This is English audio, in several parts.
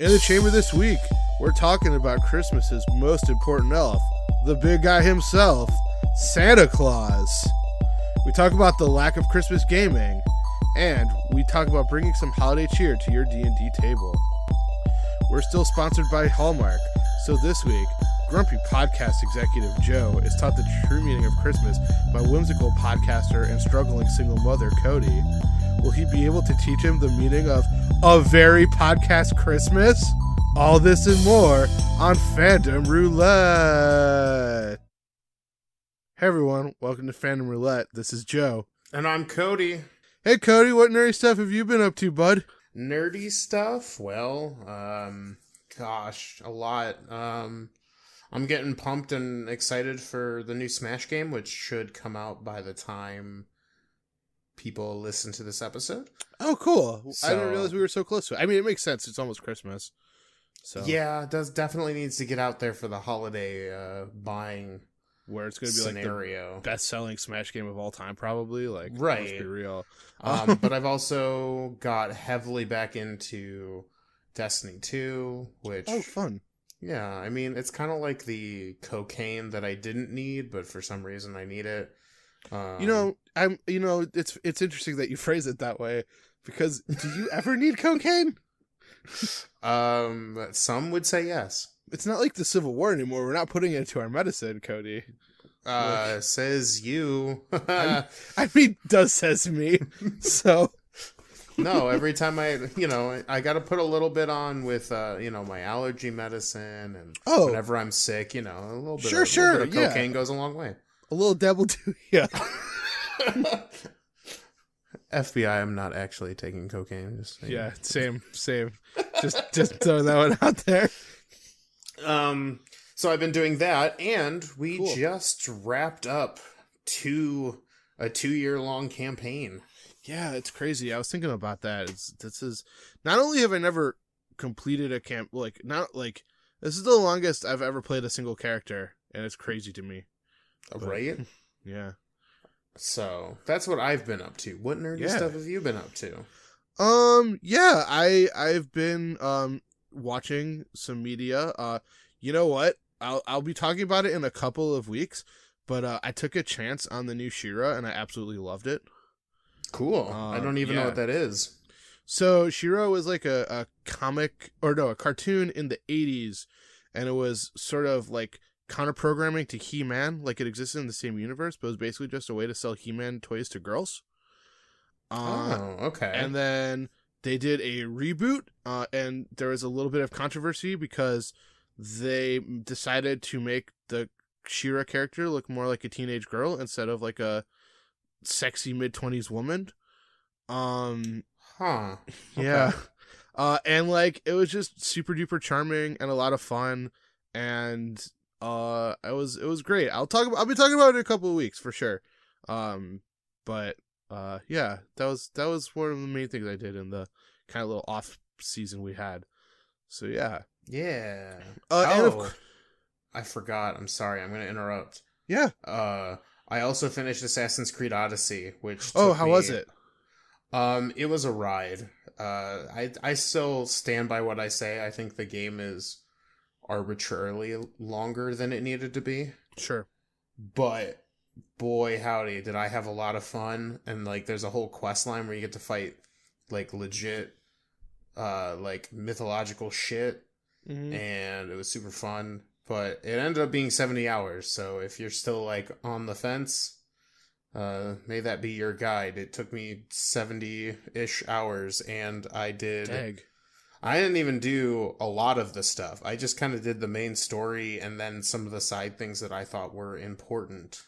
In the chamber this week, we're talking about Christmas's most important elf, the big guy himself, Santa Claus. We talk about the lack of Christmas gaming, and we talk about bringing some holiday cheer to your D&D table. We're still sponsored by Hallmark, so this week, grumpy podcast executive Joe is taught the true meaning of Christmas by whimsical podcaster and struggling single mother Cody. Will he be able to teach him the meaning of a very podcast Christmas? All this and more on Fandom Roulette. Hey everyone, welcome to Fandom Roulette. This is Joe. And I'm Cody. Hey Cody, what nerdy stuff have you been up to, bud? Nerdy stuff? Well, gosh, a lot. I'm getting pumped and excited for the new Smash game, which should come out by the time people listen to this episode. Oh, cool. I didn't realize we were so close to it. I mean, it makes sense. It's almost Christmas. So yeah, it definitely needs to get out there for the holiday buying where it's going to be scenario. Like the best-selling Smash game of all time, probably. Like, right. Let's be real. But I've also got heavily back into Destiny 2, which... Oh, fun. Yeah, I mean, it's kind of like the cocaine that I didn't need, but for some reason I need it. It's interesting that you phrase it that way, because do you ever need cocaine? Some would say yes. It's not like the Civil War anymore. We're not putting it into our medicine, Cody. Says you. I mean, does says me. So no, every time I got to put a little bit on with my allergy medicine, and whenever I'm sick, a little bit of cocaine goes a long way. A little dabble too, yeah. FBI, I'm not actually taking cocaine. Just saying. Yeah, same. Just throwing that one out there. So I've been doing that, and we just wrapped up a 2-year-long campaign. Yeah, it's crazy. I was thinking about that. This is not only have I never completed a camp, this is the longest I've ever played a single character, and it's crazy to me. Right? Yeah. So that's what I've been up to. What nerdy stuff have you been up to? Yeah, I've been watching some media. You know what? I'll be talking about it in a couple of weeks, but I took a chance on the new She-Ra and I absolutely loved it. Cool. I don't even know what that is. So She-Ra was like a cartoon in the 80s, and it was sort of like counter-programming to He-Man, like it existed in the same universe, but it was basically just a way to sell He-Man toys to girls. Okay. And then they did a reboot, and there was a little bit of controversy because they decided to make the She-Ra character look more like a teenage girl instead of like a sexy mid-20s woman. Okay. Yeah. And like it was just super duper charming and a lot of fun, and it was great. I'll be talking about it in a couple of weeks for sure. But yeah, that was one of the main things I did in the kind of little off season we had. So yeah. Yeah. I forgot. I'm sorry. I'm going to interrupt. Yeah. I also finished Assassin's Creed Odyssey, which how was it? It was a ride. I still stand by what I say. I think the game is arbitrarily longer than it needed to be. Sure. But boy howdy, did I have a lot of fun. And like there's a whole quest line where you get to fight like legit like mythological shit. Mm-hmm. And it was super fun. But it ended up being 70 hours, so if you're still like on the fence, may that be your guide. It took me 70-ish hours, and I didn't even do a lot of the stuff. I just kind of did the main story and then some of the side things that I thought were important.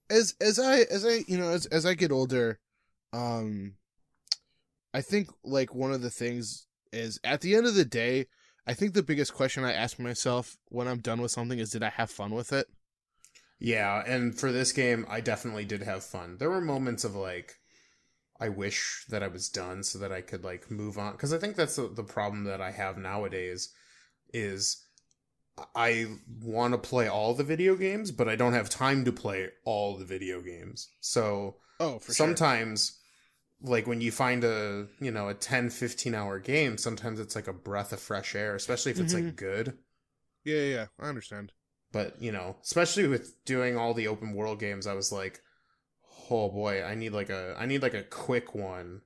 As I get older, I think like one of the things is at the end of the day, I think the biggest question I ask myself when I'm done with something is, did I have fun with it? Yeah, and for this game, I definitely did have fun. There were moments of, like, I wish that I was done so that I could, like, move on. Because I think that's the problem that I have nowadays is I want to play all the video games, but I don't have time to play all the video games. So for sometimes like when you find a 10-15 hour game, sometimes it's like a breath of fresh air, especially if it's like good. Yeah, I understand. But, especially with doing all the open world games, I was like, oh boy, I need like a quick one.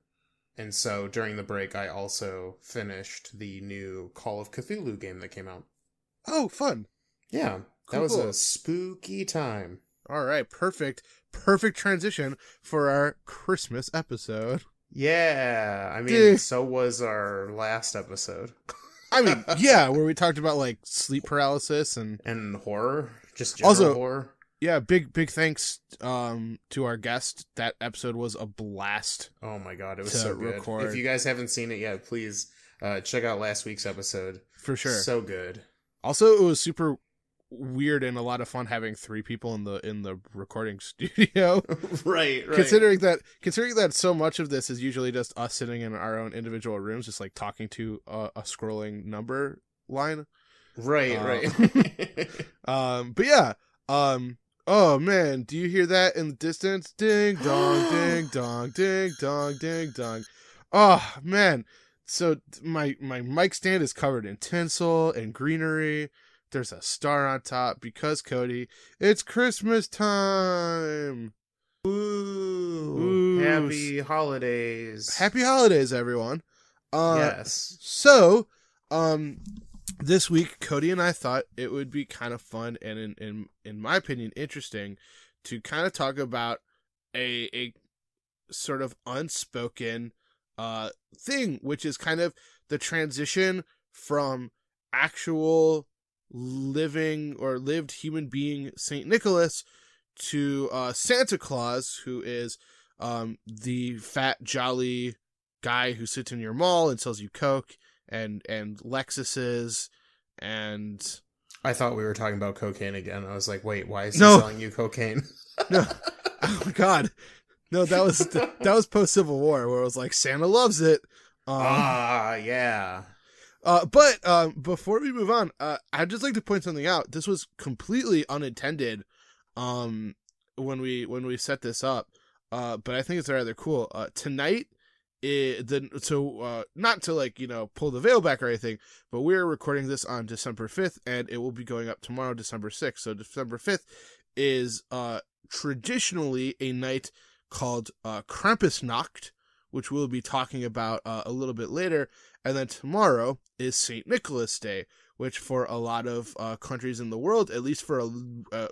And so during the break, I also finished the new Call of Cthulhu game that came out. Oh, fun. Yeah, that was a spooky time. All right, perfect transition for our Christmas episode. Yeah, I mean, so was our last episode. I mean, yeah, where we talked about like sleep paralysis and horror, just general horror. Yeah, big thanks to our guest. That episode was a blast. Oh my god, it was so good. If you guys haven't seen it yet, please check out last week's episode. For sure. So good. Also, it was super weird and a lot of fun having 3 people in the recording studio. Right. Considering that so much of this is usually just us sitting in our own individual rooms, just like talking to a scrolling number line. Right. But yeah. Oh man, do you hear that in the distance? Ding dong, ding dong, ding dong, ding dong. Oh man. So my mic stand is covered in tinsel and greenery. There's a star on top because, Cody, it's Christmas time. Ooh. Happy holidays. Happy holidays, everyone. Yes. So, this week, Cody and I thought it would be kind of fun and, in my opinion, interesting to kind of talk about a sort of unspoken thing, which is kind of the transition from actual lived human being Saint Nicholas to Santa Claus, who is the fat jolly guy who sits in your mall and sells you Coke and Lexuses. And I thought we were talking about cocaine again. I was like, wait, why is he selling you cocaine? No. Oh my god. No, that was post Civil War, where it was like Santa loves it. Yeah. But before we move on, I'd just like to point something out. This was completely unintended when we set this up. But I think it's rather cool. Tonight not to like, pull the veil back or anything, but we're recording this on December 5th and it will be going up tomorrow, December 6th. So December 5th is traditionally a night called Krampusnacht, which we'll be talking about a little bit later. And then tomorrow is St. Nicholas Day, which for a lot of countries in the world, at least for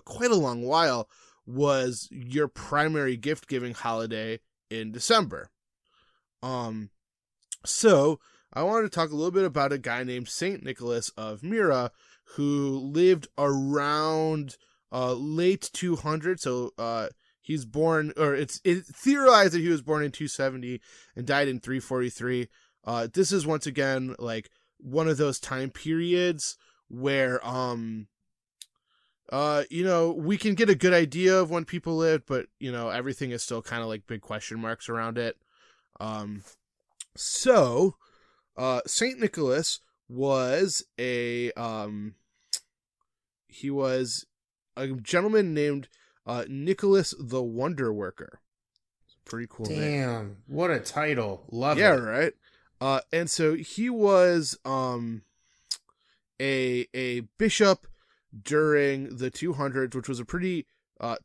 quite a long while, was your primary gift-giving holiday in December. So I wanted to talk a little bit about a guy named St. Nicholas of Myra, who lived around late 200. So he's born, or it's theorized that he was born in 270 and died in 343. This is once again like one of those time periods where we can get a good idea of when people lived, but everything is still kind of like big question marks around it. So Saint Nicholas was a gentleman named Nicholas the Wonder Worker. It's a pretty cool name. Damn, what a title. Love it. Yeah, right. And so he was a bishop during the 200s, which was a pretty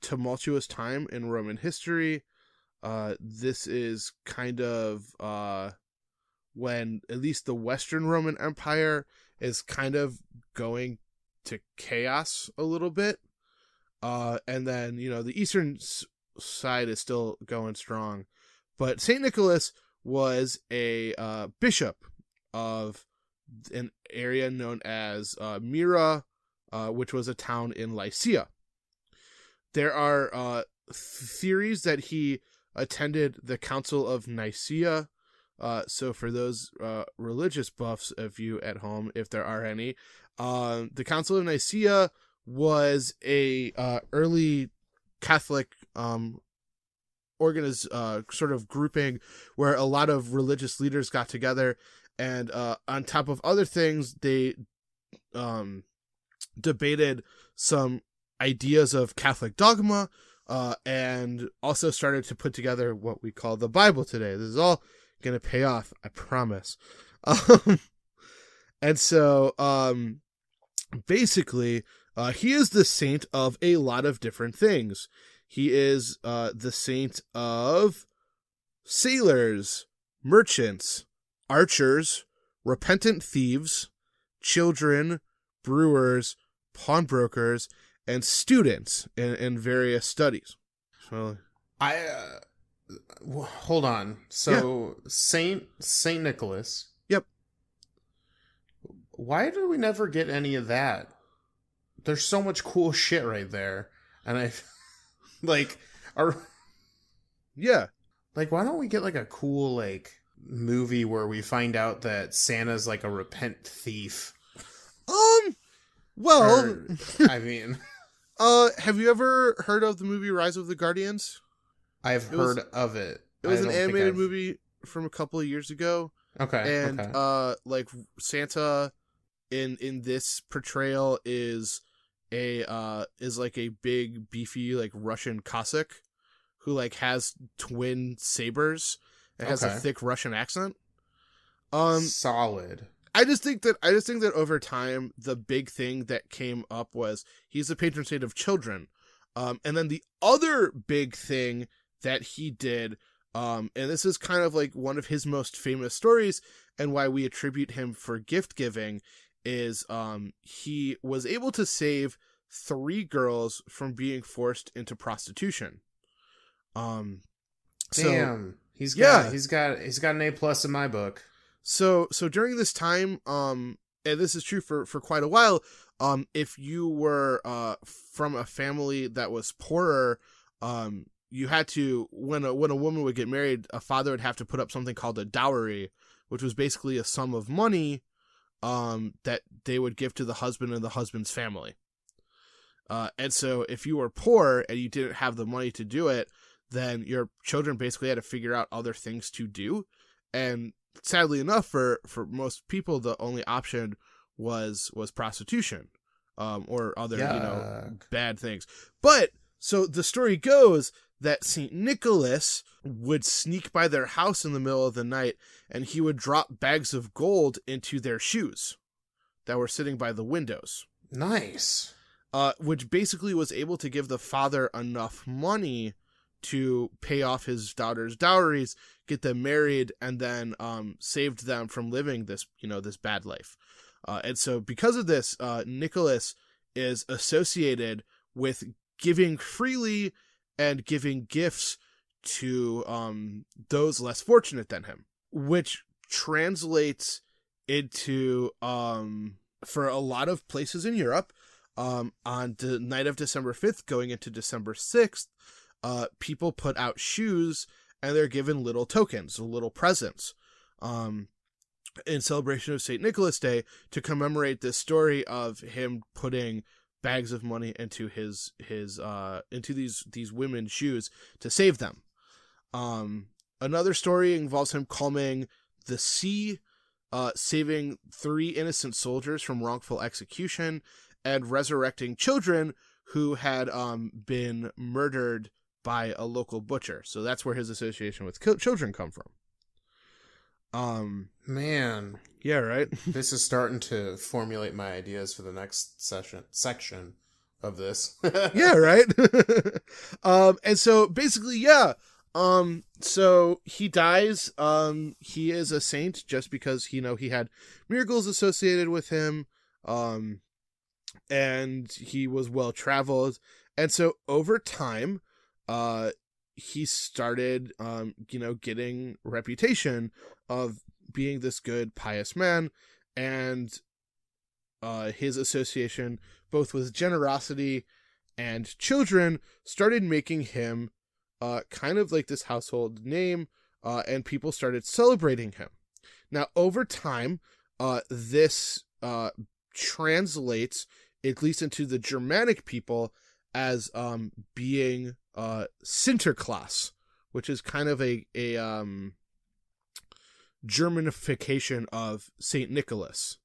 tumultuous time in Roman history. This is kind of when at least the Western Roman Empire is kind of going to chaos a little bit. And then, the Eastern side is still going strong. But St. Nicholas was a bishop of an area known as Myra, which was a town in Lycia. There are theories that he attended the Council of Nicaea. So for those religious buffs of you at home, if there are any, the Council of Nicaea was a early Catholic sort of grouping where a lot of religious leaders got together, and on top of other things, they debated some ideas of Catholic dogma, and also started to put together what we call the Bible today. This is all going to pay off, I promise. And so, basically, he is the saint of a lot of different things. He is the saint of sailors, merchants, archers, repentant thieves, children, brewers, pawnbrokers, and students in various studies. So, hold on. So Saint Nicholas. Yep. Why do we never get any of that? There's so much cool shit right there, and I like yeah. Like, why don't we get like a cool like movie where we find out that Santa's like a repent thief? Well, I mean, have you ever heard of the movie Rise of the Guardians? I've heard of it. It was an animated movie from a couple of years ago. Okay. And like Santa in this portrayal is like a big beefy like Russian Cossack who like has twin sabers and has a thick Russian accent. Solid. I just think that over time the big thing that came up was he's the patron saint of children. And then the other big thing that he did, and this is kind of like one of his most famous stories and why we attribute him for gift giving, is he was able to save 3 girls from being forced into prostitution. Damn. He's got an A+ in my book. So during this time, and this is true for quite a while, if you were from a family that was poorer, you had to, when a woman would get married, a father would have to put up something called a dowry, which was basically a sum of money that they would give to the husband and the husband's family. And so if you were poor and you didn't have the money to do it, then your children basically had to figure out other things to do. And sadly enough, for most people, the only option was prostitution, or other, bad things. But so the story goes that St. Nicholas would sneak by their house in the middle of the night and he would drop bags of gold into their shoes that were sitting by the windows. Nice. Which basically was able to give the father enough money to pay off his daughter's dowries, get them married, and then saved them from living this bad life. And so because of this, Nicholas is associated with giving freely and giving gifts to those less fortunate than him, which translates into, for a lot of places in Europe, on the night of December 5th going into December 6th, people put out shoes and they're given little tokens, little presents, in celebration of St. Nicholas Day, to commemorate this story of him putting bags of money into his into these women's shoes to save them. Another story involves him calming the sea, saving 3 innocent soldiers from wrongful execution, and resurrecting children who had been murdered by a local butcher. So that's where his association with children come from. Man. Yeah, right? This is starting to formulate my ideas for the next section of this. Yeah, right? And so basically, yeah. So he dies. He is a saint just because, he had miracles associated with him. And he was well traveled. And so over time, he started, getting reputation of being this good, pious man, and his association both with generosity and children started making him kind of like this household name, and people started celebrating him. Now, over time, this translates, at least into the Germanic people, as being Sinterklaas, which is kind of a Germanification of Saint Nicholas.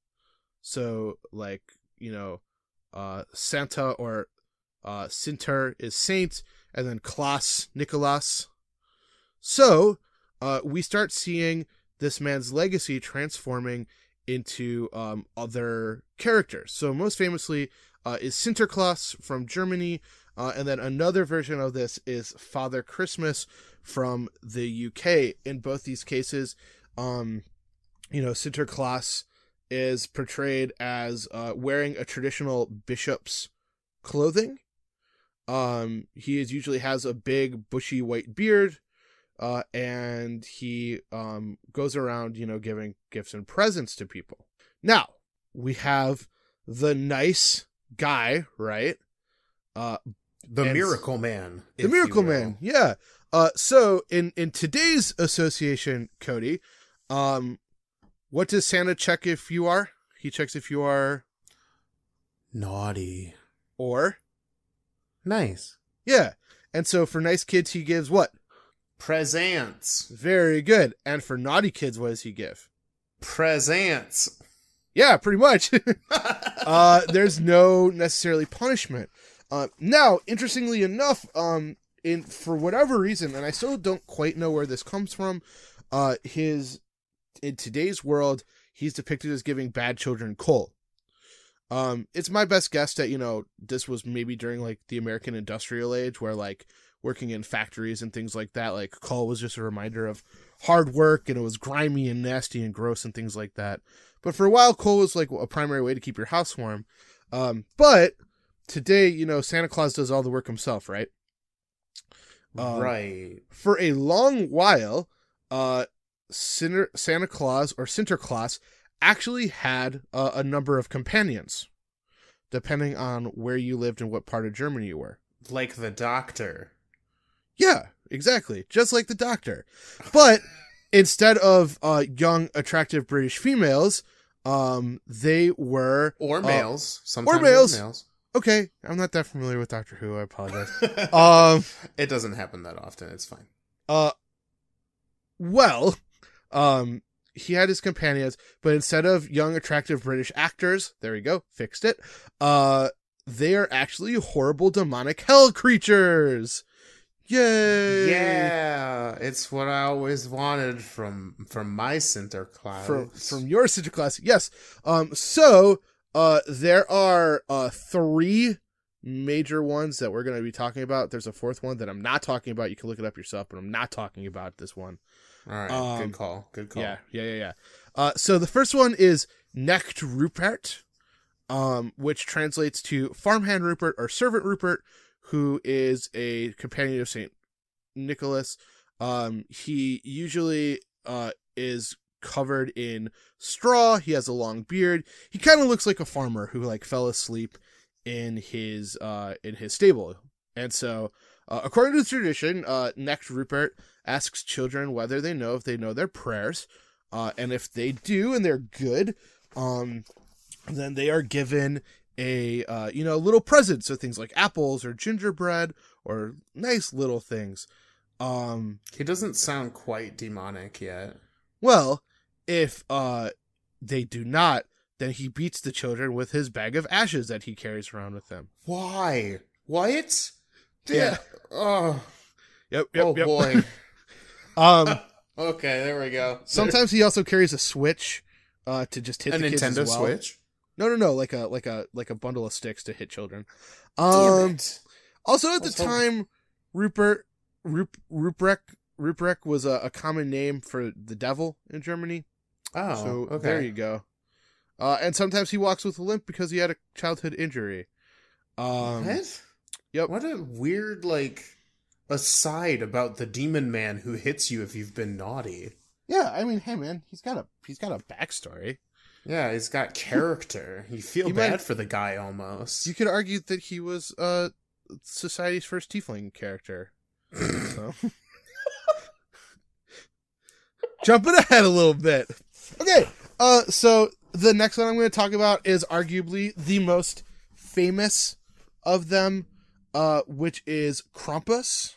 So, like, Santa or Sinter is Saint, and then Klaus, Nicholas. So we start seeing this man's legacy transforming into other characters. So most famously is Sinterklaas from Germany, and then another version of this is Father Christmas from the UK. In both these cases, Sinterklaas is portrayed as wearing a traditional bishop's clothing. He usually has a big bushy white beard, and he goes around, giving gifts and presents to people. Now, we have the nice guy, right? The Miracle Man. The Miracle Man, yeah. So, in today's association, Cody, what does Santa check if you are? He checks if you are... naughty. Or... nice. Yeah. And so for nice kids, he gives what? Presents. Very good. And for naughty kids, what does he give? Presents. Yeah, pretty much. There's no necessarily punishment. Now, interestingly enough, for whatever reason, and I still don't quite know where this comes from, in today's world, he's depicted as giving bad children coal. It's my best guess that, this was maybe during like the American industrial age where like working in factories and things like that, like coal was just a reminder of hard work, and it was grimy and nasty and gross and things like that. But for a while, coal was like a primary way to keep your house warm. But today, Santa Claus does all the work himself, right? Right. For a long while, Santa Claus or Sinterklaas actually had a number of companions, depending on where you lived and what part of Germany you were. Like the Doctor. Yeah, exactly. Just like the Doctor. But instead of young, attractive British females, they were... or males. Sometimes or males. Males. Okay, I'm not that familiar with Doctor Who. I apologize. It doesn't happen that often. It's fine. He had his companions, but instead of young, attractive British actors, there we go, fixed it, they are actually horrible demonic hell creatures. Yay! Yeah, it's what I always wanted from my Sinterklaas. From your Sinterklaas, yes. So there are 3 major ones that we're going to be talking about. There's a 4th one that I'm not talking about. You can look it up yourself, but I'm not talking about this one. All right, good call. Yeah. So the first one is Knecht Rupert, which translates to farmhand Rupert or servant Rupert, who is a companion of Saint Nicholas. He usually is covered in straw. He has a long beard. He kind of looks like a farmer who like fell asleep in his stable. And so, according to the tradition, Knecht Rupert asks children whether they know if they know their prayers, and if they do and they're good, then they are given a little present. So things like apples or gingerbread or nice little things. He doesn't sound quite demonic yet. Well, if they do not, then he beats the children with his bag of ashes that he carries around with him. Why? What? Yeah. Oh. Yep. Boy. Okay, there we go. Sometimes he also carries a Switch to just hit the kids as well. A Nintendo Switch? No, like a bundle of sticks to hit children. Damn it. Also at the time, Ruprecht was a common name for the devil in Germany. Oh, so okay. There you go. And sometimes he walks with a limp because he had a childhood injury. What? Yep. What a weird, aside about the demon man who hits you if you've been naughty. Yeah, I mean, hey man, he's got a backstory. Yeah, he's got character. You feel bad for the guy almost. You could argue that he was society's first tiefling character. So. Jumping ahead a little bit. Okay, so the next one I'm going to talk about is arguably the most famous of them, which is Krampus.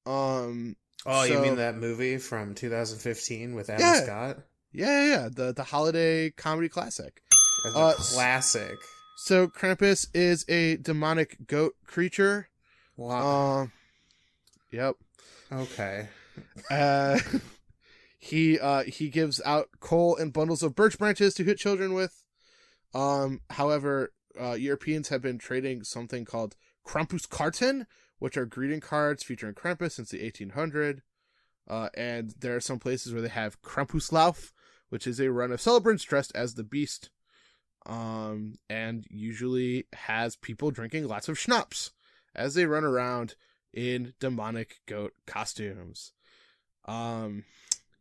You mean that movie from 2015 with Adam Scott? Yeah. The holiday comedy classic. Classic. So Krampus is a demonic goat creature. Wow. Yep. Okay. He gives out coal and bundles of birch branches to hit children with. However, Europeans have been trading something called Krampuskarten, which are greeting cards featuring Krampus since the 1800s. And there are some places where they have Krampuslauf, which is a run of celebrants dressed as the beast. And usually has people drinking lots of schnapps as they run around in demonic goat costumes.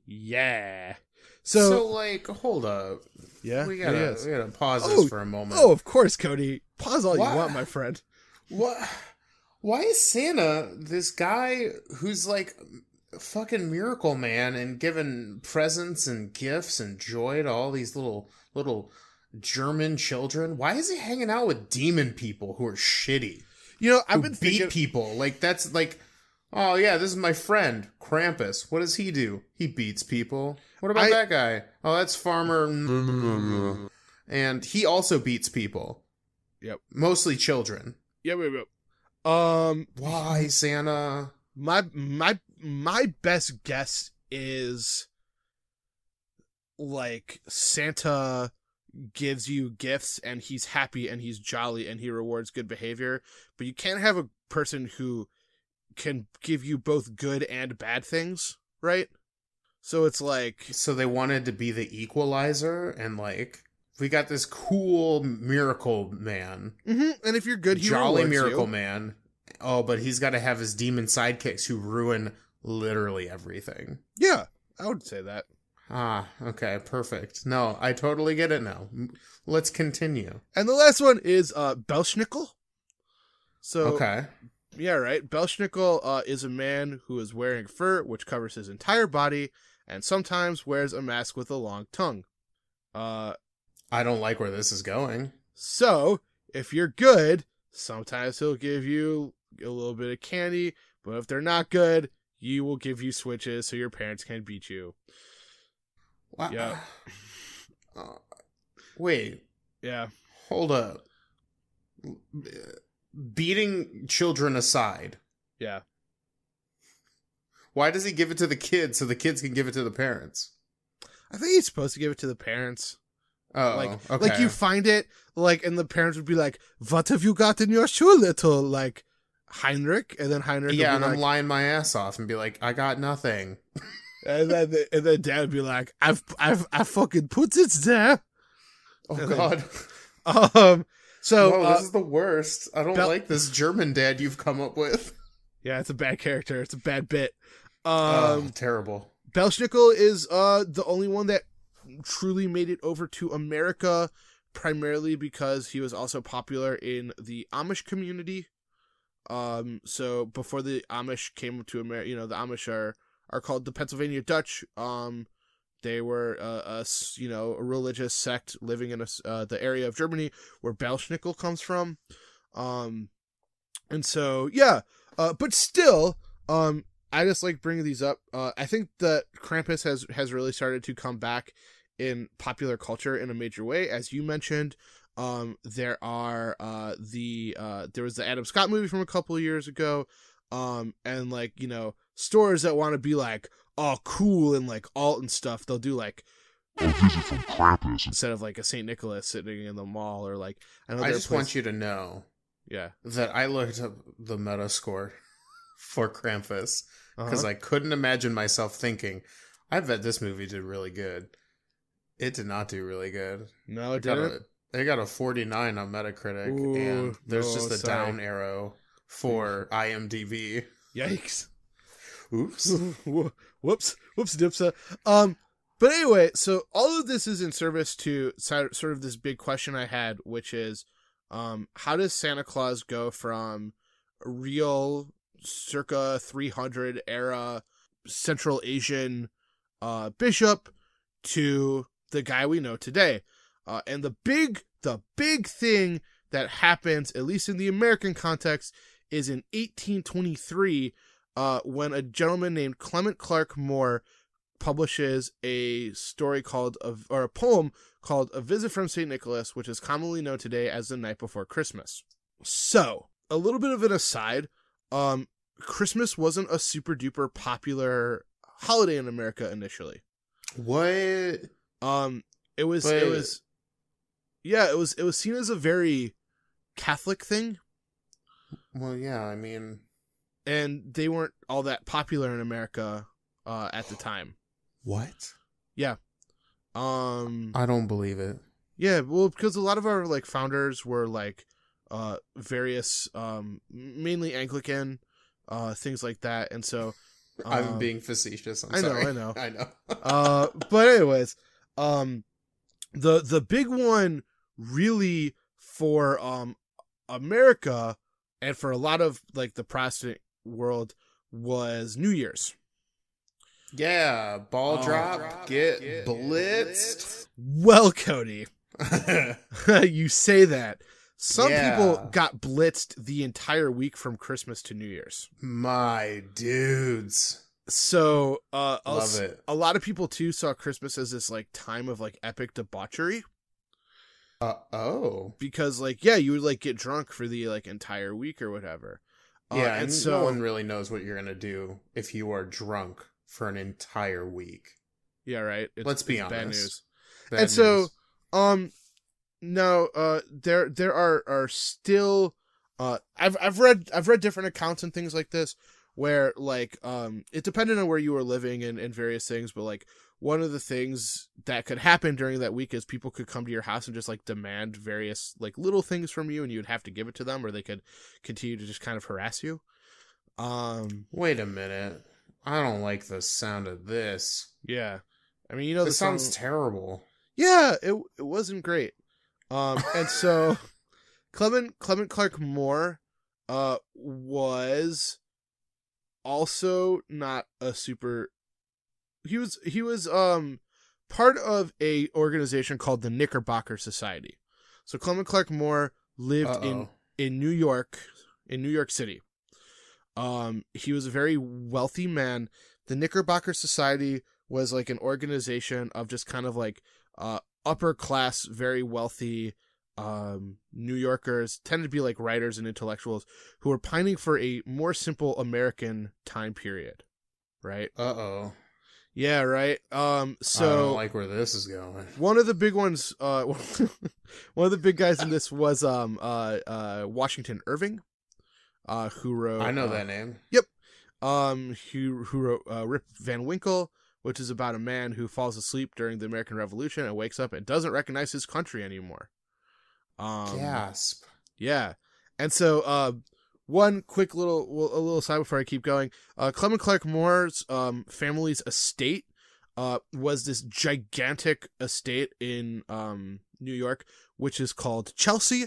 Yeah. So like, hold up. Yeah. We gotta pause this for a moment. Oh, of course, Cody. Pause all you want, my friend. What? Why is Santa this guy who's like a fucking miracle man and giving presents and gifts and joy to all these little German children? Why is he hanging out with demon people who are shitty? You know, I've who been beat thinking... people. Like, that's like, oh yeah, this is my friend Krampus. What does he do? He beats people. What about that guy? Oh, that's Farmer. And he also beats people. Yep. Mostly children. Yep. Why, Santa? My best guess is like Santa gives you gifts and he's happy and he's jolly and he rewards good behavior, but you can't have a person who can give you both good and bad things, right? So it's like... So they wanted to be the equalizer, and like, we got this cool miracle man. Mm-hmm. And if you're good, he jolly rewards miracle you. Man. Oh, but he's got to have his demon sidekicks who ruin literally everything. Yeah, I would say that. Ah, okay, perfect. No, I totally get it now. Let's continue. And the last one is Belschnickel. So, okay. Yeah, right. Belschnickel is a man who is wearing fur, which covers his entire body, and sometimes wears a mask with a long tongue. I don't like where this is going. So, if you're good, sometimes he'll give you a little bit of candy, but if they're not good, you will give you switches so your parents can't beat you. Wow. Yeah. Wait. Yeah. Hold up. Beating children aside. Yeah. Why does he give it to the kids so the kids can give it to the parents? I think he's supposed to give it to the parents. Oh, okay. Like you find it, like, and the parents would be like, "What have you got in your shoe, little, like, Heinrich?" And then Heinrich would be and like, I'm lying my ass off and be like, "I got nothing." and then Dad would be like, I fucking put it there." Oh, and God. So whoa, this is the worst. I don't like this German dad you've come up with. Yeah, it's a bad character. It's a bad bit. Terrible. Belschnickel is the only one that truly made it over to America, primarily because he was also popular in the Amish community. So before the Amish came to America, the Amish are called the Pennsylvania Dutch. They were a religious sect living in the area of Germany where Belschnickel comes from. And so, yeah, but still, I just like bringing these up. I think that Krampus has really started to come back in popular culture in a major way. As you mentioned, there was the Adam Scott movie from a couple of years ago. And like, stores that want to be like, oh, cool, and like alt and stuff, they'll do like a visit from Krampus instead of like a St. Nicholas sitting in the mall, or like I just want you to know, yeah, that I looked up the Metascore for Krampus because I couldn't imagine myself thinking, I bet this movie did really good. It did not do really good. No, it didn't. They got a 49 on Metacritic, and there's just a down arrow for IMDb. Yikes. Oops. Whoops, dipsa. But anyway, so all of this is in service to sort of this big question I had, which is, how does Santa Claus go from a real circa 300 era Central Asian bishop to the guy we know today? And the big thing that happens, at least in the American context, is in 1823, when a gentleman named Clement Clark Moore publishes a story or a poem called A Visit from St. Nicholas, which is commonly known today as The Night Before Christmas. So, a little bit of an aside, Christmas wasn't a super duper popular holiday in America initially. What? It was seen as a very Catholic thing. Well, yeah, I mean, and they weren't all that popular in America at the time. What? Yeah. I don't believe it. Yeah, well, because a lot of our like founders were like various mainly Anglican things like that, and so I'm being facetious. I'm sorry. I know. I know. But anyways, the big one really for America and for a lot of like the Protestant world was New Year's. Yeah, ball drop, get blitzed. Well, Cody, you say that. Some people got blitzed the entire week from Christmas to New Year's. My dudes. So, love it. A lot of people too saw Christmas as this like time of like epic debauchery. Because like, yeah, you would like get drunk for the like entire week or whatever. Yeah, and so no one really knows what you're going to do if you are drunk for an entire week. Yeah, right. Let's be honest. Bad news. Bad and news. So, no, there are still, I've read different accounts and things like this where like, it depended on where you were living and various things, but like one of the things that could happen during that week is people could come to your house and just like demand various like little things from you and you'd have to give it to them, or they could continue to just kind of harass you. Wait a minute. I don't like the sound of this. Yeah. I mean, you know, this sounds terrible. Yeah, it wasn't great. And so Clement Clark Moore was also not a super. He was part of a organization called the Knickerbocker Society. So Clement Clark Moore lived in New York City. He was a very wealthy man. The Knickerbocker Society was like an organization of just kind of like upper class, very wealthy New Yorkers, tended to be like writers and intellectuals who were pining for a more simple American time period. Right? Yeah, right. So I don't like where this is going. One of the big ones, one of the big guys in this was Washington Irving, who wrote. I know that name. Yep. Who wrote Rip Van Winkle, which is about a man who falls asleep during the American Revolution and wakes up and doesn't recognize his country anymore. Gasp. Yeah, and so one quick little aside before I keep going. Clement Clark Moore's family's estate was this gigantic estate in New York, which is called Chelsea.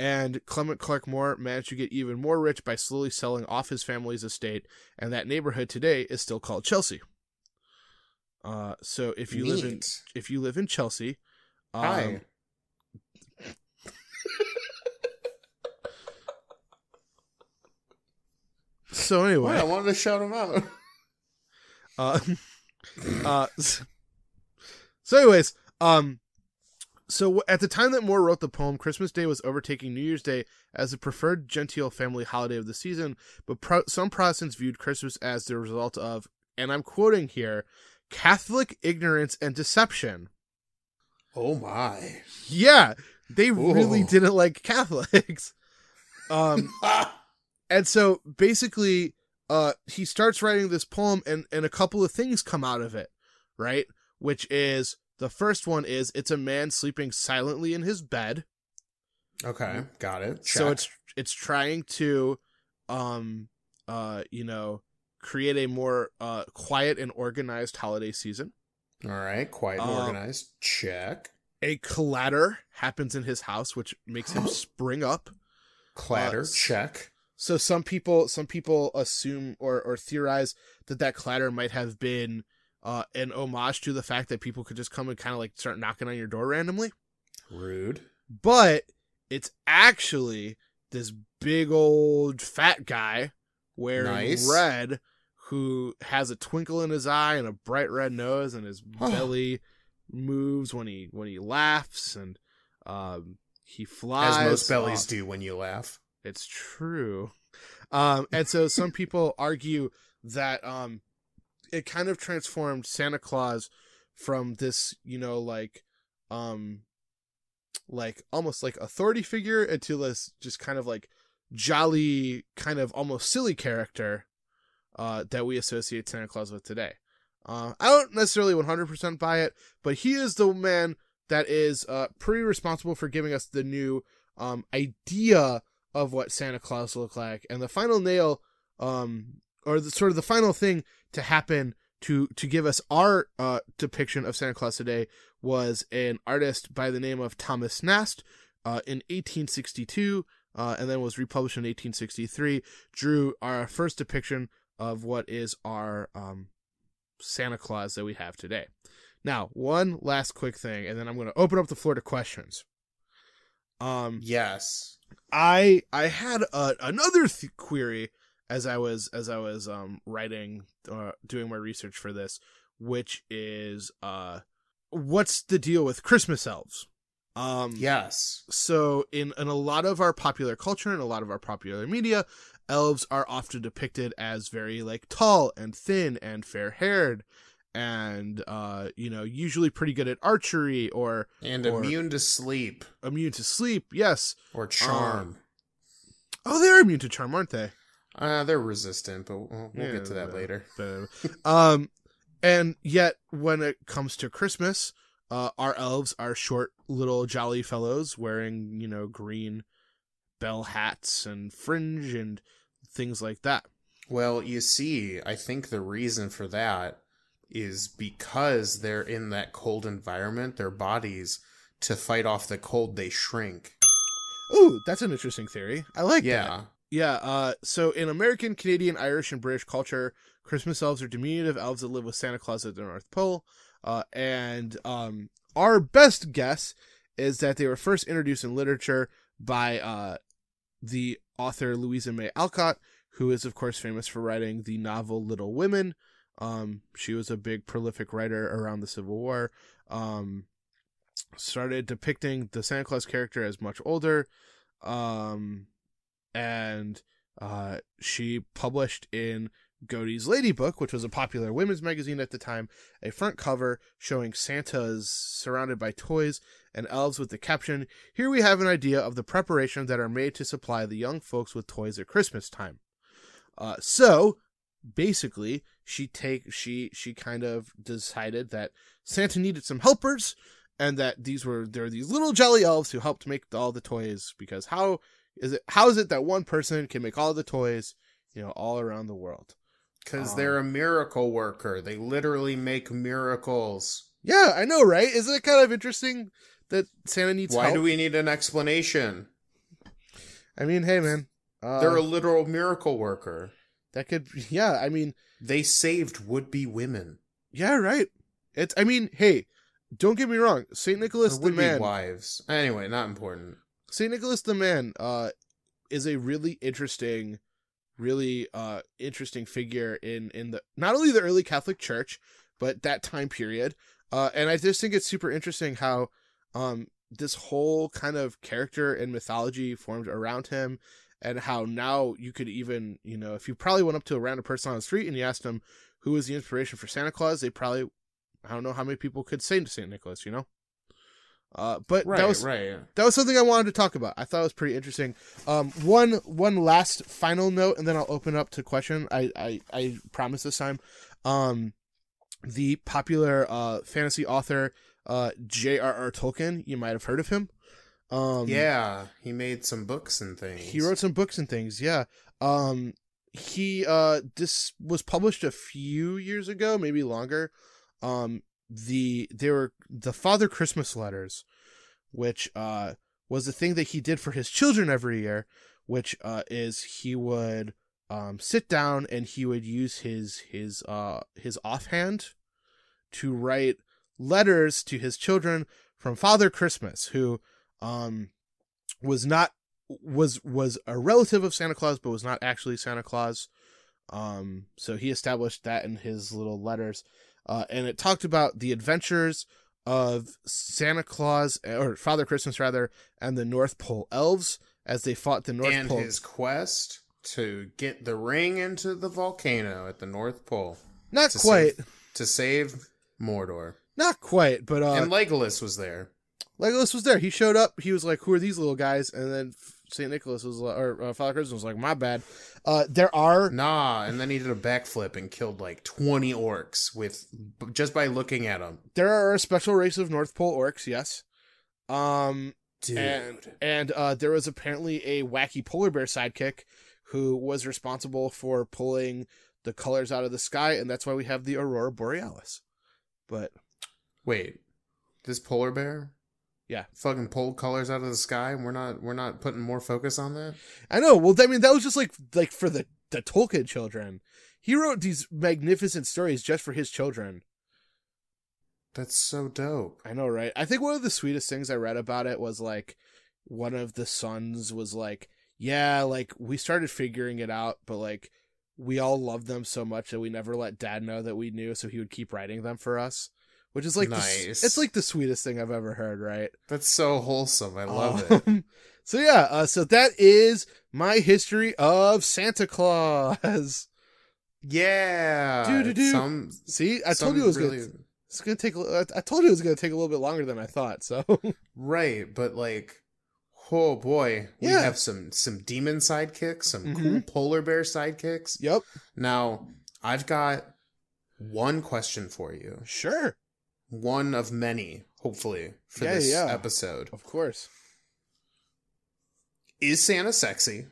And Clement Clark Moore managed to get even more rich by slowly selling off his family's estate, and that neighborhood today is still called Chelsea. So if you live in Chelsea, hi. So anyway, I wanted to shout him out. So anyways, so at the time that Moore wrote the poem, Christmas Day was overtaking New Year's Day as the preferred genteel family holiday of the season, but some Protestants viewed Christmas as the result of, and I'm quoting here, Catholic ignorance and deception. Oh my. Yeah, they really didn't like Catholics. And so basically, he starts writing this poem and a couple of things come out of it, right? Which is, the first one is, it's a man sleeping silently in his bed. Okay, got it. Check. So it's trying to, create a more quiet and organized holiday season. All right, quiet and organized. Check. A clatter happens in his house, which makes him spring up. Clatter. Check. So some people assume or theorize that clatter might have been an homage to the fact that people could just come and kind of like start knocking on your door randomly. Rude. But it's actually this big old fat guy wearing red who has a twinkle in his eye and a bright red nose, and his belly moves when he laughs, and he flies. As most bellies do when you laugh. It's true. And so some people argue that it kind of transformed Santa Claus from this, like almost like authority figure into this just kind of like jolly, kind of almost silly character that we associate Santa Claus with today. I don't necessarily 100% buy it, but he is the man that is pretty responsible for giving us the new idea of what Santa Claus looked like. And the final nail, or the final thing to happen to give us our depiction of Santa Claus today was an artist by the name of Thomas Nast in 1862, and then was republished in 1863, drew our first depiction of what is our Santa Claus that we have today. Now, one last quick thing, and then I'm going to open up the floor to questions. Yes. I had another query as I was writing, doing my research for this, which is what's the deal with Christmas elves? Yes. So in a lot of our popular culture and a lot of our popular media, elves are often depicted as very like tall and thin and fair-haired, and usually pretty good at archery or immune to sleep. Immune to sleep, yes. Or charm. They're immune to charm, aren't they? They're resistant, but we'll get to that later. And yet, when it comes to Christmas, our elves are short, little, jolly fellows wearing, green bell hats and fringe and things like that. Well, you see, I think the reason for that is because they're in that cold environment, their bodies, to fight off the cold, they shrink. Ooh, that's an interesting theory. I like that. Yeah. Yeah, so in American, Canadian, Irish, and British culture, Christmas elves are diminutive elves that live with Santa Claus at the North Pole. And our best guess is that they were first introduced in literature by the author Louisa May Alcott, who is, of course, famous for writing the novel Little Women. She was a big, prolific writer around the Civil War. Started depicting the Santa Claus character as much older. And she published in Cody's Lady Book, which was a popular women's magazine at the time, a front cover showing Santas surrounded by toys and elves with the caption, "Here we have an idea of the preparations that are made to supply the young folks with toys at Christmas time." So basically, she kind of decided that Santa needed some helpers, and that there were these little jolly elves who helped make all the toys, because how is it that one person can make all the toys, all around the world? Because they're a miracle worker. They literally make miracles. Yeah, I know, right? Isn't it kind of interesting that Santa needs help? Why do we need an explanation? I mean, hey, man. They're a literal miracle worker. That could, yeah, I mean... They saved would-be women. Yeah, right. Hey, don't get me wrong. St. Nicholas the Man... wives. Anyway, not important. St. Nicholas the Man is a really interesting figure in the not only the early Catholic Church, but that time period. And I just think it's super interesting how this whole kind of character and mythology formed around him, and how now you could even, if you probably went up to a random person on the street and you asked them who was the inspiration for Santa Claus, they probably, I don't know how many people could say to St. Nicholas, But right, that was something I wanted to talk about. I thought it was pretty interesting. One last final note, and then I'll open up to question. I promise this time. The popular fantasy author J.R.R. Tolkien, you might have heard of him. Yeah, he made some books and things. He wrote some books and things. Yeah. This was published a few years ago, maybe longer. They were the Father Christmas letters, which was the thing that he did for his children every year, which is he would sit down and he would use his offhand to write letters to his children from Father Christmas, who was a relative of Santa Claus, but was not actually Santa Claus. So he established that in his little letters. And it talked about the adventures of Santa Claus, or Father Christmas rather, and the North Pole elves as they fought the North Pole. And his quest to get the ring into the volcano at the North Pole. Not quite. To save Mordor. Not quite, but... and Legolas was there. Legolas was there. He showed up. He was like, who are these little guys? And then St. Nicholas was like, or Father Christmas was like, my bad. There are... Nah, and then he did a backflip and killed like 20 orcs just by looking at them. There are a special race of North Pole orcs, yes. Dude. And there was apparently a wacky polar bear sidekick who was responsible for pulling the colors out of the sky, and that's why we have the Aurora Borealis. But... Wait, this polar bear? Yeah. Fucking pulled colors out of the sky, and we're not putting more focus on that? I know. Well, I mean, that was just like for the Tolkien children. He wrote these magnificent stories just for his children. That's so dope. I know, right? I think one of the sweetest things I read about it was like one of the sons was like, yeah, like we started figuring it out, but like we all loved them so much that we never let dad know that we knew, so he would keep writing them for us. Which is like nice. It's like the sweetest thing I've ever heard, right? That's so wholesome. I love it. So yeah, so that is my history of Santa Claus. Yeah. See, I told you it was gonna take. I told you it was gonna take a little bit longer than I thought. So right, but like, oh boy, we have some demon sidekicks, some cool polar bear sidekicks. Yep. Now I've got one question for you. Sure. One of many, hopefully, for this episode. Of course. Is Santa sexy?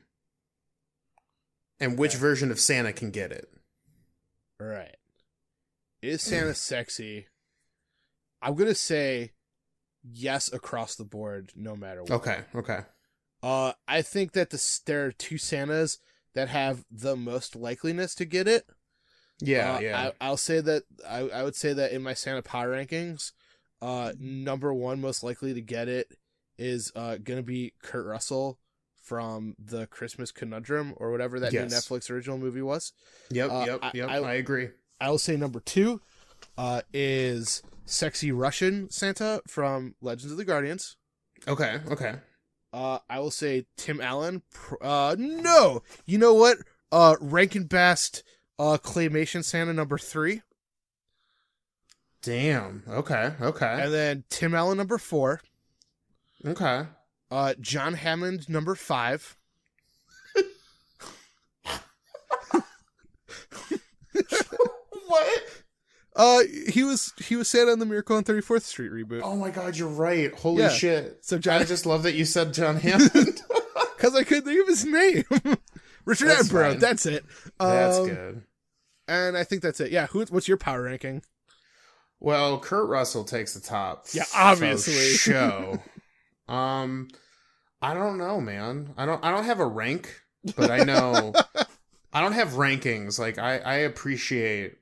And which version of Santa can get it? Right. Is Santa sexy? I'm going to say yes across the board, no matter what. Okay. I think that there are two Santas that have the most likeliness to get it. Yeah. I'll say that I would say that in my Santa power rankings, number one most likely to get it is gonna be Kurt Russell from the Christmas Conundrum or whatever that new Netflix original movie was. Yep. I agree. I will say number two is sexy Russian Santa from Legends of the Guardians. Okay. I will say Tim Allen. No, you know what? Rankin Bast. Claymation Santa number 3. Damn. Okay. And then Tim Allen number 4. Okay. John Hammond number 5. What? He was Santa in the Miracle on 34th Street reboot. Oh my God, you're right. Holy shit. So I just love that you said John Hammond. Because I couldn't think of his name. Richard Attenborough. That's it. That's good. And I think that's it. Yeah. What's your power ranking? Well, Kurt Russell takes the top. Yeah, obviously. Show. I don't know, man. I don't have a rank, but I know I don't have rankings. Like I appreciate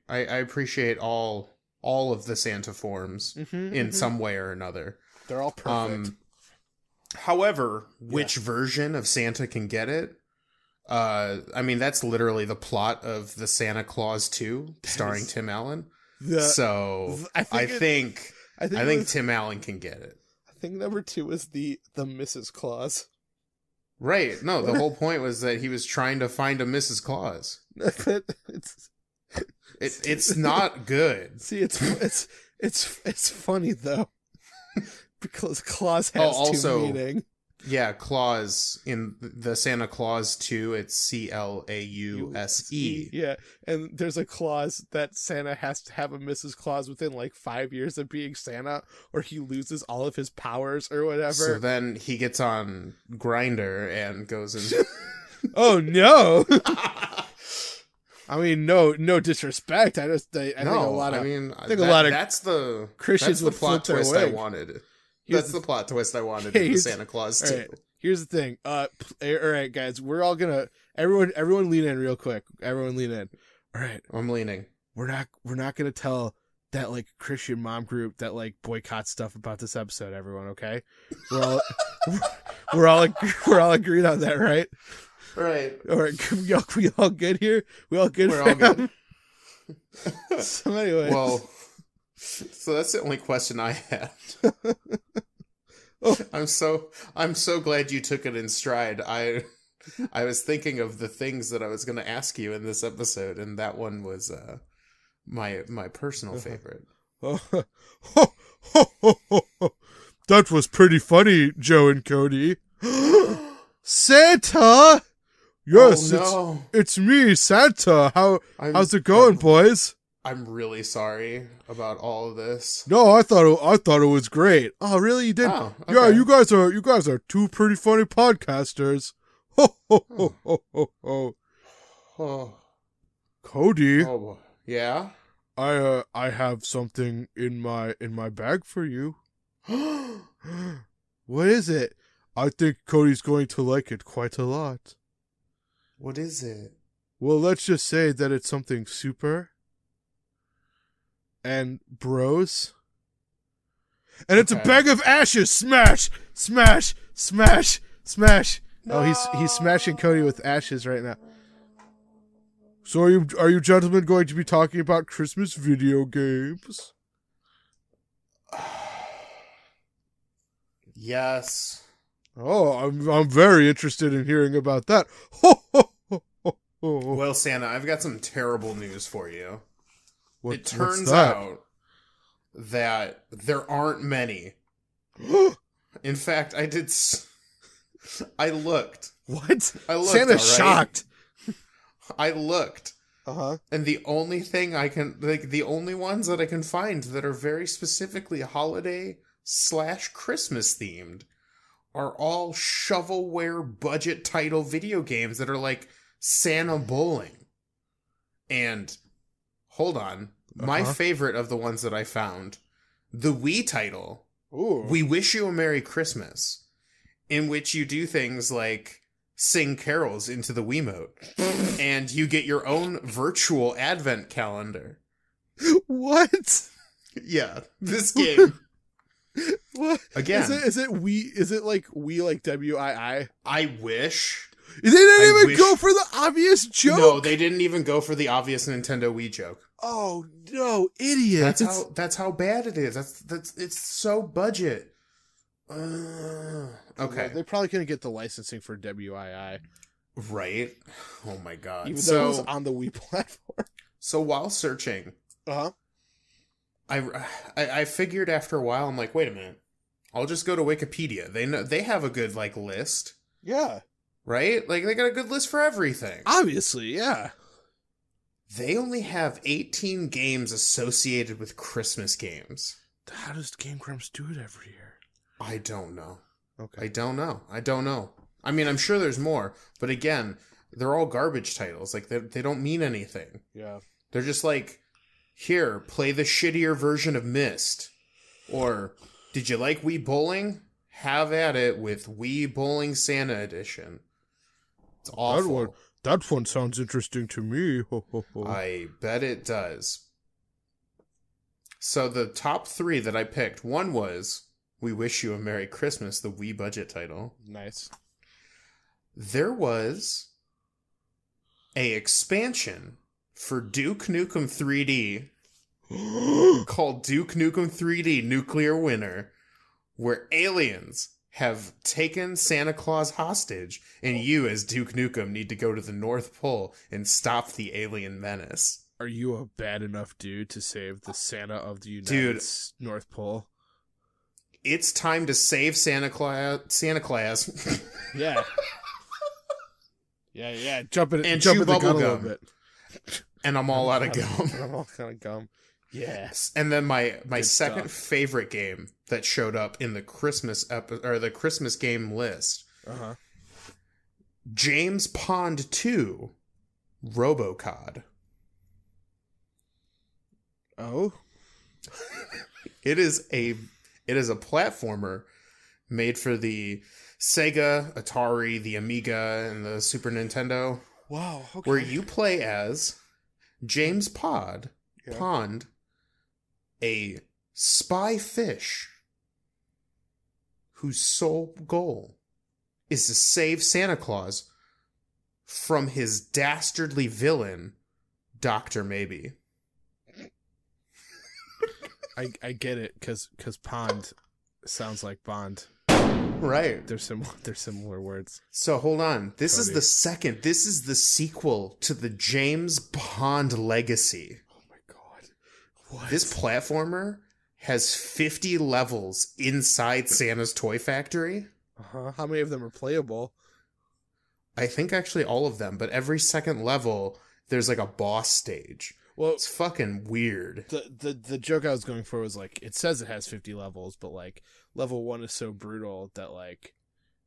all of the Santa forms in some way or another. They're all perfect. However, which version of Santa can get it? I mean, that's literally the plot of the Santa Claus 2, starring Tim Allen. I think Tim Allen can get it. I think number 2 is the Mrs. Claus. Right. No, the whole point was that he was trying to find a Mrs. Claus. It's not good. See, it's funny though, because Claus has two meaning. Yeah, Claus in the Santa Claus 2, it's Clause. Yeah, and there's a clause that Santa has to have a Mrs. Claus within like 5 years of being Santa, or he loses all of his powers or whatever. So then he gets on Grindr and goes and. Oh no! I mean, no disrespect. I think a lot of that's the Christians would plot twist I wanted. That's the plot twist I wanted in the Santa Claus 2. Right, here's the thing. All right, guys, we're all gonna everyone lean in real quick. Everyone lean in. All right, I'm leaning. We're not gonna tell that like Christian mom group that like boycott stuff about this episode. Everyone, okay? We're all agreed on that, right? Right. All right. We all good here? We all good? We're all good. So anyway. Well, so that's the only question I had. Oh. I'm so glad you took it in stride. I was thinking of the things that I was going to ask you in this episode, and that one was my personal favorite. That was pretty funny, Joe and Cody. Santa! Yes, oh, no. it's me, Santa. How's it going, boys? I'm really sorry about all of this. No, I thought it was great. Oh, really? You did? Oh, okay. Yeah, you guys are two pretty funny podcasters. Ho ho ho ho ho ho. Oh. Cody. Oh, yeah. I have something in my bag for you. What is it? I think Cody's going to like it quite a lot. What is it? Well, let's just say that it's something super and bros. And it's a bag of ashes. Smash! Smash! Smash! Smash! No! Oh, he's smashing Cody with ashes right now. So are you gentlemen going to be talking about Christmas video games? Yes. Oh, I'm very interested in hearing about that. Ho, ho, ho, ho, ho. Well, Santa, I've got some terrible news for you. It turns what's that? out that there aren't many. In fact, I looked. What? I looked. Santa's shocked. I looked. Uh-huh. And the only thing the only ones that I can find that are very specifically holiday/Christmas themed are all shovelware budget title video games that are like Santa Bowling. And hold on, my favorite of the ones that I found, the Wii title, We Wish You a Merry Christmas, in which you do things like sing carols into the Wiimote, and you get your own virtual advent calendar. What? Yeah, this game. What? Again. Is it Wii? Is it like Wii, like WII? I wish. They didn't even go for the obvious joke. No, they didn't even go for the obvious Nintendo Wii joke. Oh no, idiot! That's how bad it is. That's it's so budget. Okay. They probably couldn't get the licensing for WII. Right? Oh my god. Even though it was on the Wii platform. So while searching, I figured after a while, I'm like, wait a minute. I'll just go to Wikipedia. They have a good like list. Yeah. Right? Like they got a good list for everything. Obviously, yeah. They only have 18 games associated with Christmas games. How does Game Grumps do it every year? I don't know. Okay. I don't know. I mean, I'm sure there's more, but again, they're all garbage titles. Like they don't mean anything. Yeah. They're just like, here, play the shittier version of Myst. Or, did you like Wii Bowling? Have at it with Wii Bowling Santa Edition. It's awful. That one sounds interesting to me. Ho, ho, ho. I bet it does. So the top 3 that I picked, one was We Wish You a Merry Christmas, the Wii budget title. Nice. There was a expansion for Duke Nukem 3D called Duke Nukem 3D Nuclear Winter, where aliens have taken Santa Claus hostage, and you as Duke Nukem need to go to the North Pole and stop the alien menace. Are you a bad enough dude to save the Santa of the United North Pole? It's time to save Santa Claus. Yeah. Yeah. Jump in and the bubble gun a gum. little bit. And I'm all out of gum. I'm all out of gum. Yes. And then my second favorite game that showed up in the Christmas the Christmas game list. James Pond 2 RoboCod. Oh. It is a platformer made for the Sega, Atari, the Amiga, and the Super Nintendo. Wow. Okay. Where you play as James Pond, a spy fish whose sole goal is to save Santa Claus from his dastardly villain, Dr. Maybe. I get it, because pond sounds like bond. Right. They're similar words. So hold on. This Cody. This is the sequel to the James Bond Legacy. Oh my god. What? This platformer has 50 levels inside Santa's toy factory. Uh-huh. How many of them are playable? I think actually all of them, but every second level there's like a boss stage. Well, It's fucking weird. the joke I was going for was like, it says it has 50 levels, but like level 1 is so brutal that like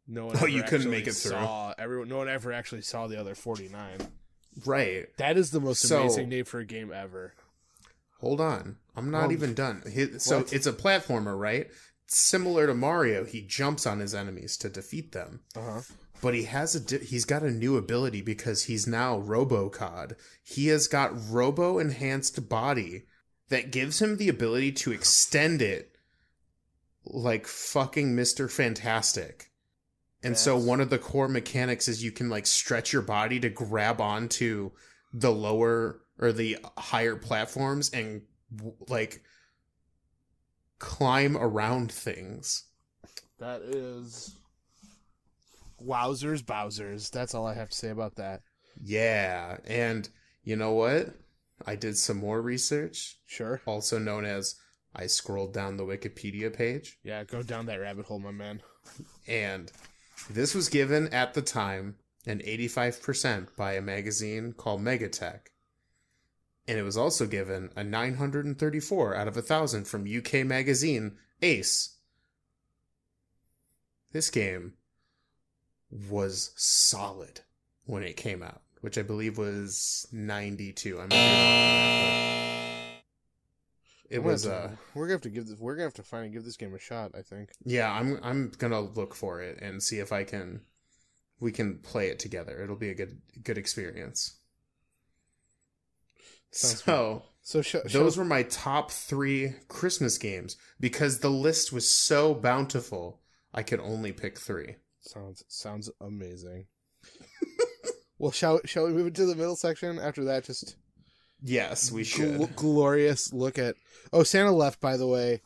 no one you couldn't make it through. No one ever actually saw the other 49. Right. That is the most amazing name for a game ever. Hold on. I'm not even done. So it's a platformer, right? Similar to Mario, he jumps on his enemies to defeat them. Uh-huh. But he's got a new ability because he's now RoboCod. He has got Robo-enhanced body that gives him the ability to extend it like fucking Mr. Fantastic. And so one of the core mechanics is you can like stretch your body to grab onto the lower or the higher platforms and like climb around things. That is wowzers bowsers. That's all I have to say about that. Yeah, and you know what? I did some more research. Sure. Also known as I scrolled down the Wikipedia page. Yeah, go down that rabbit hole, my man. And this was given at the time an 85% by a magazine called Megatech. And it was also given a 934 out of 1,000 from UK magazine Ace. This game was solid when it came out, which I believe was 92. I'm not sure. It was we're gonna have to finally give this game a shot, I think. Yeah, I'm gonna look for it and see if we can play it together. It'll be a good experience. Those were my top 3 Christmas games because the list was so bountiful. I could only pick 3. Sounds amazing. Well, shall we move into the middle section after that? Just yes, we should. Glorious look at. Oh, Santa left, by the way.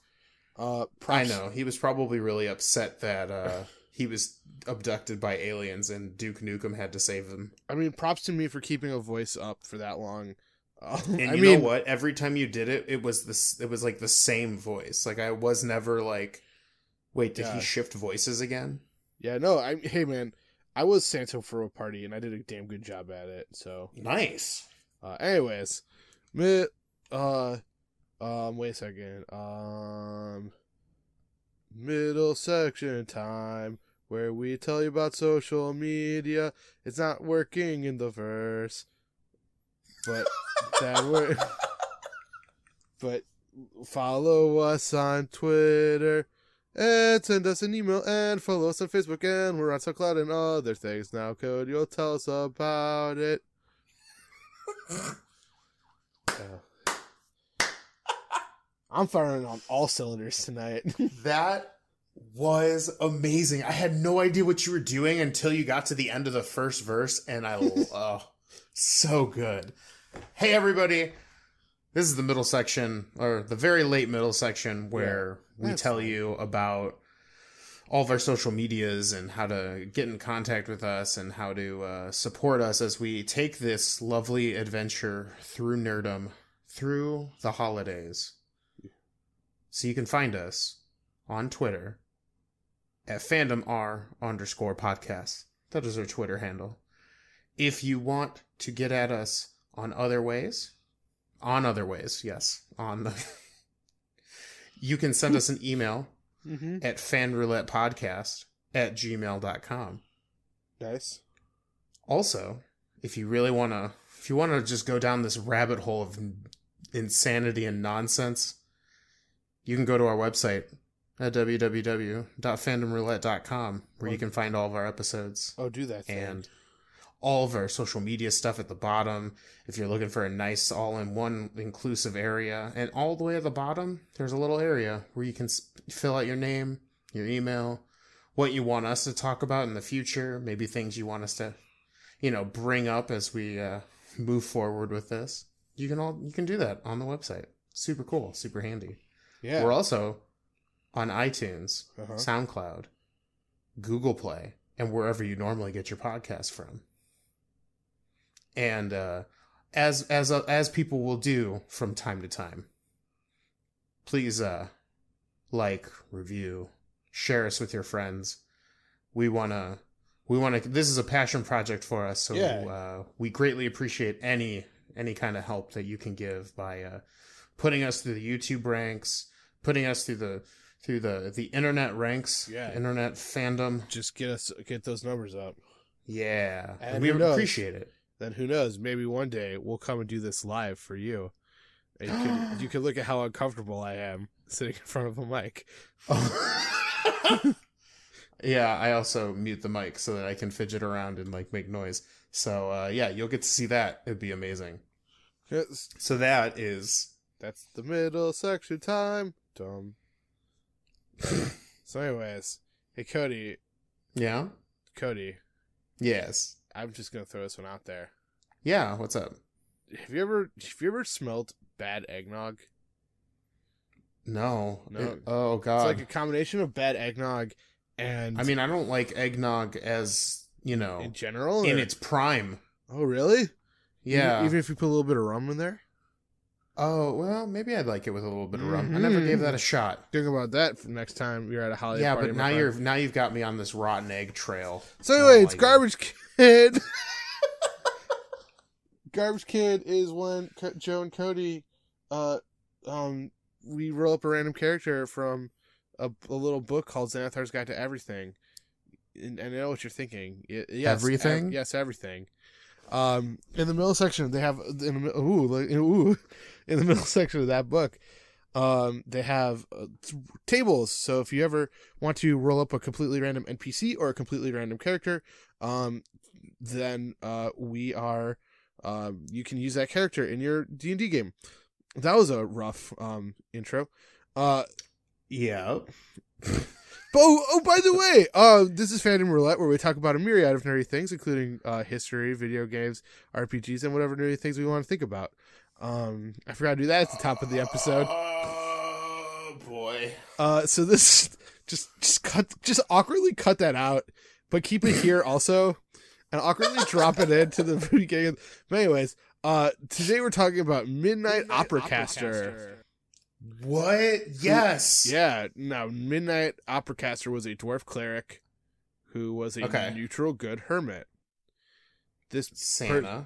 I know he was probably really upset that he was abducted by aliens and Duke Nukem had to save him. I mean, props to me for keeping a voice up for that long. And you know what? Every time you did it, it was like the same voice. Like I was never like, wait, did he shift voices again? Yeah, no. Hey man, I was Santa for a party and I did a damn good job at it. So nice. Anyways, wait a second. Middle section time where we tell you about social media. It's not working in the verse. But but follow us on Twitter and send us an email and follow us on Facebook and we're on SoundCloud and other things. Now, Cody, you'll tell us about it. I'm firing on all cylinders tonight. That was amazing. I had no idea what you were doing until you got to the end of the first verse, and so good. Hey, everybody. This is the middle section, or the very late middle section, where we tell you about all of our social medias and how to get in contact with us and how to support us as we take this lovely adventure through nerdom, through the holidays. So you can find us on Twitter at fandomr_podcast. That is our Twitter handle. If you want to get at us on other ways, yes, you can send us an email at fanroulettepodcast@gmail.com. Nice. Also, if you want to just go down this rabbit hole of insanity and nonsense, you can go to our website at www.fandomroulette.com where you can find all of our episodes. Oh, do that thing. And all of our social media stuff at the bottom. If you're looking for a nice all-in-one inclusive area. And all the way at the bottom, there's a little area where you can fill out your name, your email, what you want us to talk about in the future, maybe things you want us to bring up as we move forward with this, you can do that on the website. Super cool, super handy. Yeah. We're also on iTunes, SoundCloud, Google Play, and wherever you normally get your podcast from. And as people will do from time to time, please like, review, share us with your friends. We wanna. This is a passion project for us, so we greatly appreciate any kind of help that you can give by putting us through the YouTube ranks, putting us through the internet ranks, internet fandom. Just get those numbers up. Yeah, and we appreciate it. Then who knows? Maybe one day we'll come and do this live for you. And you can look at how uncomfortable I am sitting in front of a mic. Yeah, I also mute the mic so that I can fidget around and make noise. So you'll get to see that. It'd be amazing. Yes. So that's the middle section time. Dumb. So anyways, hey Cody. Yeah? Cody. Yes. I'm just gonna throw this one out there. Yeah, what's up? Have you ever smelled bad eggnog? No. No. Oh god. It's like a combination of bad eggnog and I mean, I don't like eggnog as, in general, in its prime. Oh, really? Yeah. Even if you put a little bit of rum in there? Oh, well, maybe I'd like it with a little bit of rum. I never gave that a shot. Think about that for next time you're at a holiday party. Yeah, but now you've got me on this rotten egg trail. So anyway, it's Garbage Kid. Garbage Kid is when Joe and Cody, we roll up a random character from a little book called Xanathar's Guide to Everything. And I know what you're thinking. Yes, everything? Yes, everything. In the middle section, they have in the middle section of that book, they have tables. So if you ever want to roll up a completely random NPC or a completely random character, then we are. You can use that character in your D&D game. That was a rough intro. Yeah. Oh, by the way, this is Fandom Roulette, where we talk about a myriad of nerdy things, including history, video games, RPGs, and whatever nerdy things we want to think about. I forgot to do that at the top of the episode. Oh boy. So this just awkwardly cut that out, but keep it here also, and awkwardly drop it into the beginning. But anyways, today we're talking about Midnight Operacaster. What? Yes. Yeah. Now, Midnight Operacaster was a dwarf cleric who was a neutral good hermit. This Santa.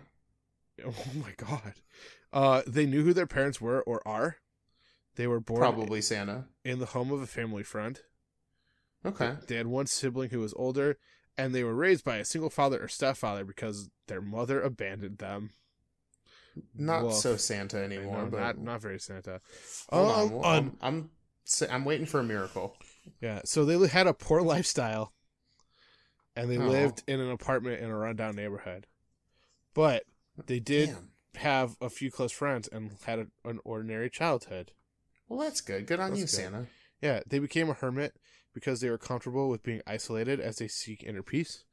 Oh my god. They knew who their parents were or are. They were born probably Santa in the home of a family friend. Okay. They had one sibling who was older, and they were raised by a single father or stepfather because their mother abandoned them. Not so Santa anymore, but not very Santa. Hold on. I'm waiting for a miracle. Yeah, so they had a poor lifestyle, and they lived in an apartment in a rundown neighborhood. But they did have a few close friends and had an ordinary childhood. Well, that's good. Good on you, Santa. Yeah, they became a hermit because they were comfortable with being isolated as they seek inner peace.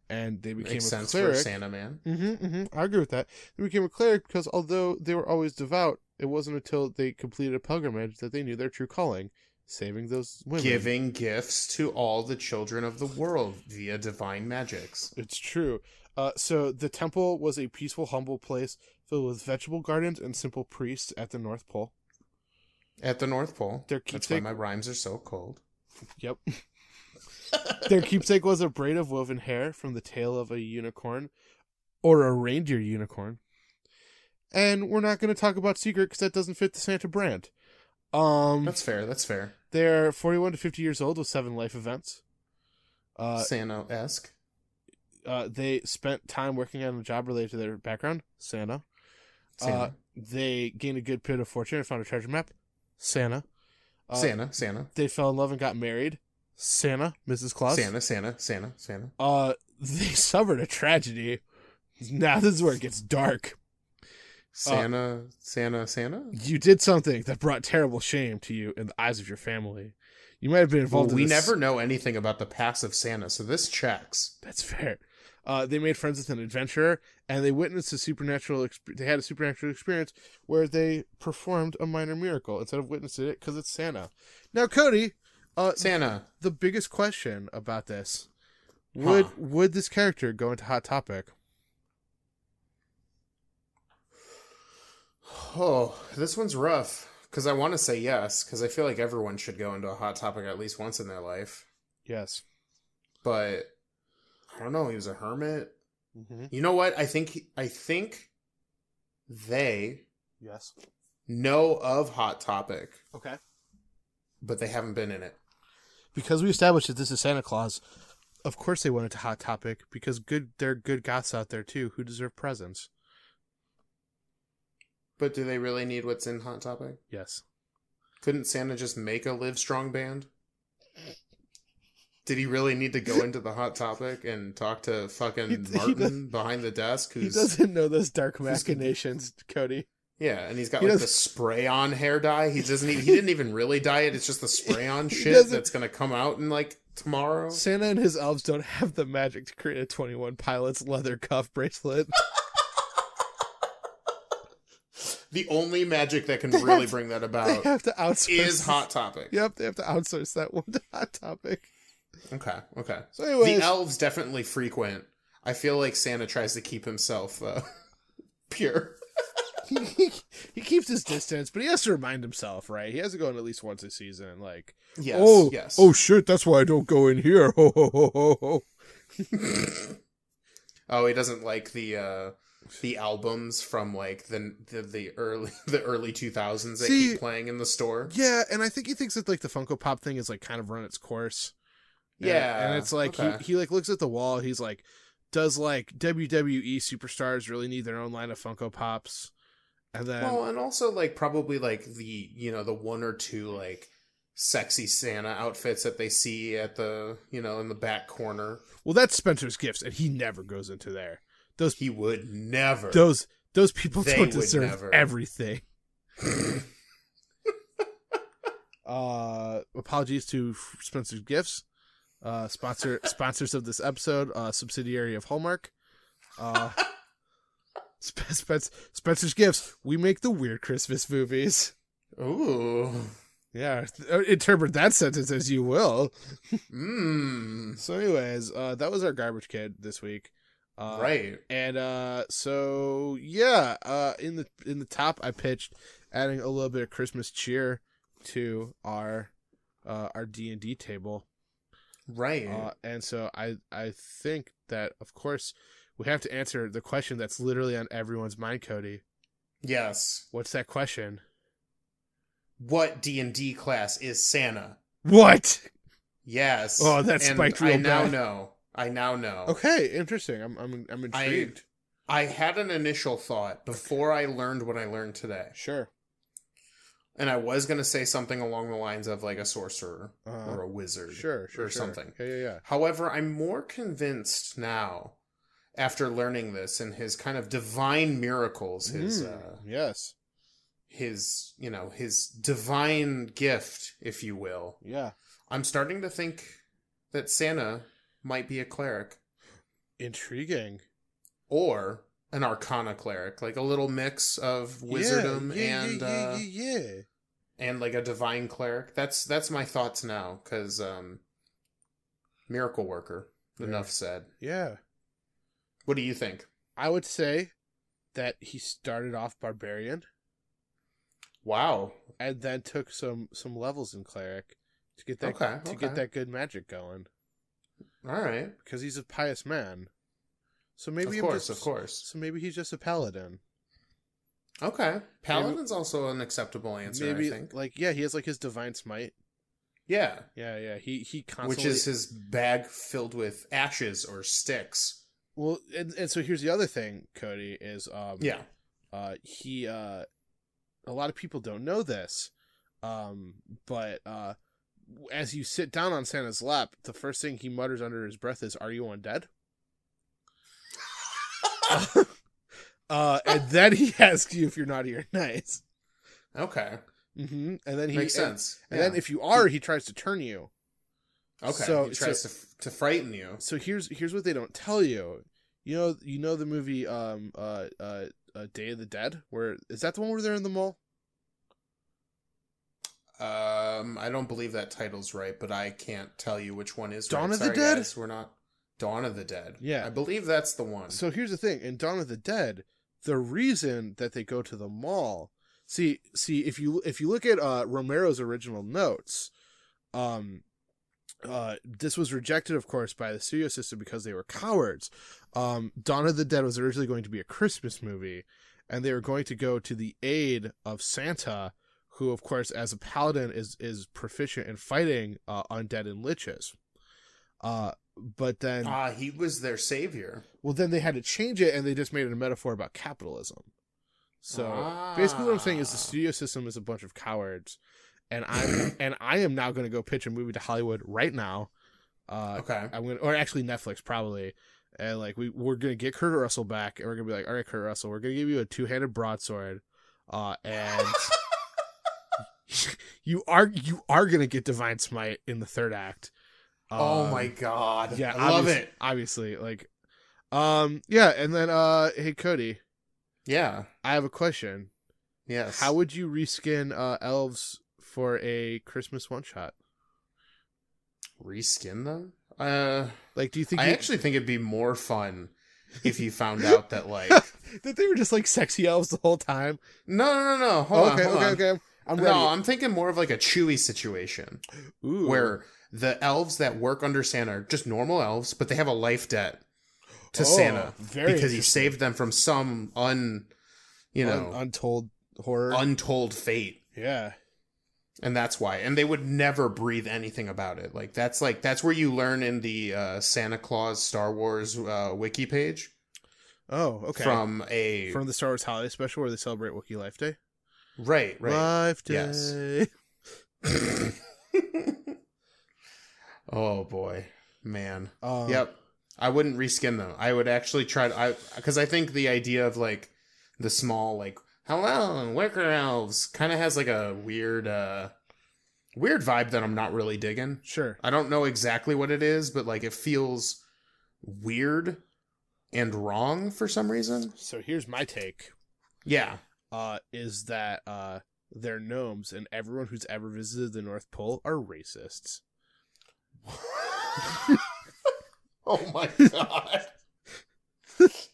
And they became Makes a sense cleric. for Santa Man. I agree with that. They became a cleric because although they were always devout, it wasn't until they completed a pilgrimage that they knew their true calling, saving those women. Giving gifts to all the children of the world via divine magics. It's true. So the temple was a peaceful, humble place filled with vegetable gardens and simple priests at the North Pole. At the North Pole. That's why my rhymes are so cold. Yep. Their keepsake was a braid of woven hair from the tail of a unicorn, or a reindeer unicorn. And we're not going to talk about Secret because that doesn't fit the Santa brand. That's fair. They're 41 to 50 years old with 7 life events. Santa-esque. They spent time working on a job related to their background. Santa. They gained a good bit of fortune and found a treasure map. Santa. Santa. They fell in love and got married. Santa, Mrs. Claus. Santa. They suffered a tragedy. Now this is where it gets dark. Santa. You did something that brought terrible shame to you in the eyes of your family. You might have been involved in this. We never know anything about the past of Santa, so this checks. That's fair. They made friends with an adventurer, and they witnessed they had a supernatural experience where they performed a minor miracle instead of witnessing it because it's Santa. Now, Cody, Santa. the biggest question about this: would this character go into Hot Topic? Oh, this one's rough because I want to say yes because I feel like everyone should go into a Hot Topic at least once in their life. Yes, but I don't know. He was a hermit. Mm-hmm. You know what? I think they know of Hot Topic. Okay, but they haven't been in it because we established that this is Santa Claus. Of course, they went into Hot Topic because there are good goths out there too who deserve presents. But do they really need what's in Hot Topic? Yes. Couldn't Santa just make a Live Strong band? Did he really need to go into the Hot Topic and talk to fucking Martin behind the desk? He doesn't know those dark machinations, Cody. Yeah, and he's got the spray-on hair dye. He didn't even really dye it. It's just the spray-on shit that's gonna come out in like tomorrow. Santa and his elves don't have the magic to create a 21 Pilots leather cuff bracelet. The only magic that can really bring that about they have to outsource is Hot Topic. Yep, they have to outsource that one to Hot Topic. Okay. So anyways, the elves definitely frequent. I feel like Santa tries to keep himself pure. he keeps his distance, but he has to remind himself, right? He has to go in at least once a season. Like, yes. Oh shit, that's why I don't go in here. Ho ho ho ho ho. Oh, he doesn't like the albums from like the early 2000s that keep playing in the store. Yeah, and I think he thinks that like the Funko Pop thing is like kind of run its course. Yeah, and it's like he like looks at the wall. He's like, does like WWE superstars really need their own line of Funko Pops? And then and also like probably like the the one or two like sexy Santa outfits that they see at the in the back corner. Well, that's Spencer's Gifts, and he never goes into there. He would never. Those people don't deserve everything. Apologies to Spencer's Gifts, sponsors of this episode, subsidiary of Hallmark. Spencer's Gifts. We make the weird Christmas movies. Ooh. Yeah, interpret that sentence as you will. So anyways, that was our garbage kid this week. Right. And so yeah, in the top I pitched adding a little bit of Christmas cheer to our D&D table. Right. And so I think that of course we have to answer the question that's literally on everyone's mind, Cody. Yes. What's that question? What D&D class is Santa? What? Yes. Oh, that spiked real bad. I now know. Okay, interesting. I'm intrigued. I had an initial thought before I learned what I learned today. Sure. And I was going to say something along the lines of like a sorcerer or a wizard. Sure. Something. Yeah. However, I'm more convinced now after learning this and his kind of divine miracles, yes. His divine gift, if you will. Yeah. I'm starting to think that Santa might be a cleric. Intriguing. Or an arcana cleric, like a little mix of wizardom and like a divine cleric. That's my thoughts now, because miracle worker. Enough said. Yeah. What do you think? I would say that he started off barbarian. Wow. And then took some levels in cleric to get that get that good magic going. All right. Because he's a pious man. So maybe of course. So maybe he's just a paladin. Okay. Paladin's also an acceptable answer, maybe, I think. he has like his divine smite. Yeah. Yeah. He constantly... Which is his bag filled with ashes or sticks. Well, and so here's the other thing, Cody, is he a lot of people don't know this, but as you sit down on Santa's lap, the first thing he mutters under his breath is, "Are you undead?" And then he asks you if you're naughty or nice. Okay. Mm-hmm. And then makes sense. And then if you are, he tries to turn you. Okay. So he tries to frighten you. So here's what they don't tell you You know the movie Day of the Dead? Where is that the one where they're in the mall? I don't believe that title's right, but I can't tell you which one is Dawn right. of the Sorry, Dead? guys, we're not. Dawn of the Dead. Yeah. I believe that's the one. So here's the thing. In Dawn of the Dead, the reason that they go to the mall... See, if you look at Romero's original notes, this was rejected, of course, by the studio system because they were cowards. Dawn of the Dead was originally going to be a Christmas movie, and they were going to go to the aid of Santa, who, of course, as a paladin, is proficient in fighting undead and liches. But then... he was their savior. Well, then they had to change it, and they just made it a metaphor about capitalism. So basically what I'm saying is the studio system is a bunch of cowards, and I am now going to go pitch a movie to Hollywood right now. Okay. Or actually Netflix probably. And like we're going to get Kurt Russell back, and we're going to be like, all right, Kurt Russell, we're going to give you a two-handed broadsword, and you are going to get Divine Smite in the third act. Oh my God. Yeah, I love it. Obviously, like, yeah, and then hey Cody. Yeah. I have a question. Yes. How would you reskin elves for a Christmas one-shot? Reskin them? Like, do you think... I actually think it'd be more fun if you found out that, like... that they were just, like, sexy elves the whole time? No. Hold on. Okay. I'm ready. No, I'm thinking more of, like, a Chewy situation. Ooh. Where the elves that work under Santa are just normal elves, but they have a life debt to Santa because he saved them from some untold horror, untold fate. Yeah, and that's why. And they would never breathe anything about it. That's where you learn in the Santa Claus Star Wars wiki page. Oh, okay. From the Star Wars Holiday Special where they celebrate Wookiee Life Day. Right. Life Day. Yes. Oh boy, man. Yep. I wouldn't reskin them. I would actually try because I think the idea of like the small like hello worker elves kind of has like a weird vibe that I'm not really digging. Sure. I don't know exactly what it is, but like it feels weird and wrong for some reason. So here's my take. Yeah. Is that they're gnomes, and everyone who's ever visited the North Pole are racists. Oh my God.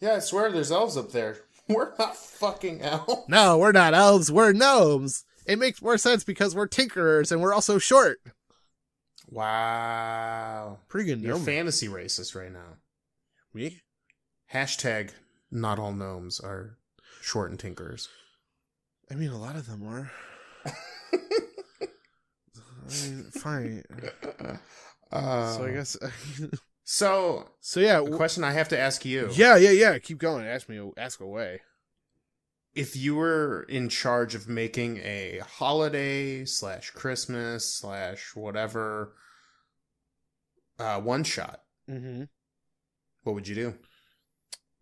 Yeah, I swear there's elves up there. We're not fucking elves. No, we're not elves. We're gnomes. It makes more sense because we're tinkerers and we're also short. Wow. Pretty good You're gnome. fantasy racist right now. Me? Hashtag not all gnomes are short and tinkerers. I mean, a lot of them are. I mean, fine. So I guess... So yeah, a question I have to ask you. Yeah. Keep going. Ask away. If you were in charge of making a holiday / Christmas / whatever one shot, what would you do?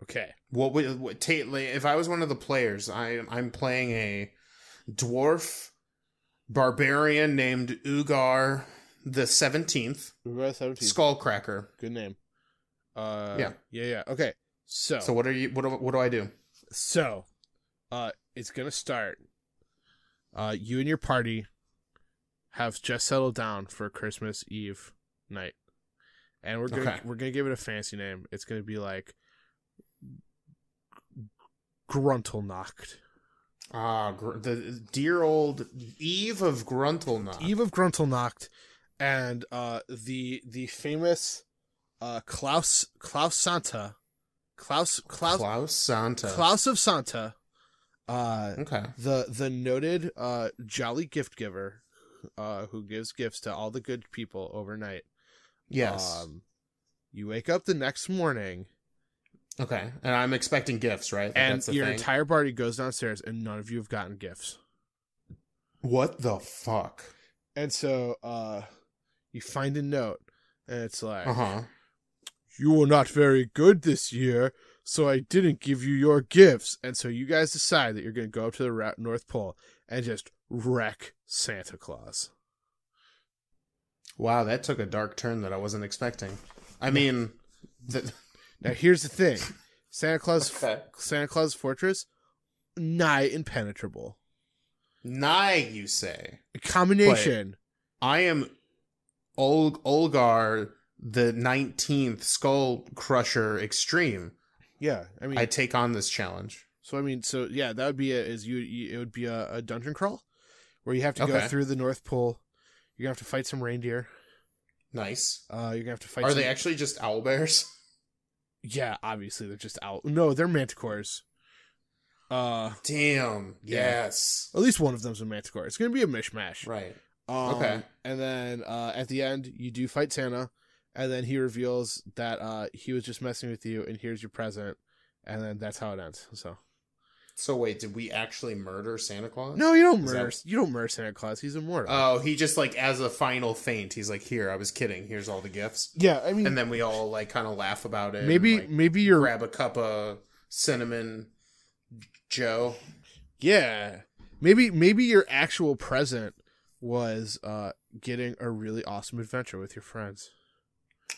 Okay. What if I was one of the players? I'm playing a dwarf barbarian named Ugar the 17th. Ugar the 17th. Skullcracker. Good name. Yeah. Okay. So what do I do? So, it's gonna start. You and your party have just settled down for Christmas Eve night, and we're gonna give it a fancy name. It's gonna be like Gruntlenock. The dear old Eve of Gruntlenock. Eve of Gruntlenock, and the famous Klaus of Santa. Okay. The noted jolly gift giver, who gives gifts to all the good people overnight. Yes. You wake up the next morning. Okay, and I'm expecting gifts, right? And your entire party goes downstairs, and none of you have gotten gifts. What the fuck? And so, you find a note, and it's like, you were not very good this year, so I didn't give you your gifts. And so you guys decide that you're going to go up to the North Pole and just wreck Santa Claus. Wow, that took a dark turn that I wasn't expecting. I mean... Now here's the thing: Santa Claus Fortress, nigh impenetrable. Nigh, you say? A combination. But I am Olgar the 19th Skull Crusher Extreme. Yeah, I mean, I take on this challenge. So that would be it would be a dungeon crawl where you have to go through the North Pole. You're gonna have to fight some reindeer. Nice. You're gonna have to fight. Are they actually just owlbears? Yeah, obviously they're just owl. No, they're manticores. Damn. Yeah. Yes. At least one of them's a manticore. It's gonna be a mishmash. Right. Okay. And then at the end, you do fight Santa, and then he reveals that he was just messing with you, and here's your present, and then that's how it ends. So wait, did we actually murder Santa Claus? No, you don't murder. You don't murder Santa Claus. He's immortal. Oh, he just like as a final feint, he's like, "Here, I was kidding. Here's all the gifts." Yeah, I mean, and then we all like kind of laugh about it. Maybe you're grab a cup of cinnamon Joe. Yeah, maybe your actual present was getting a really awesome adventure with your friends.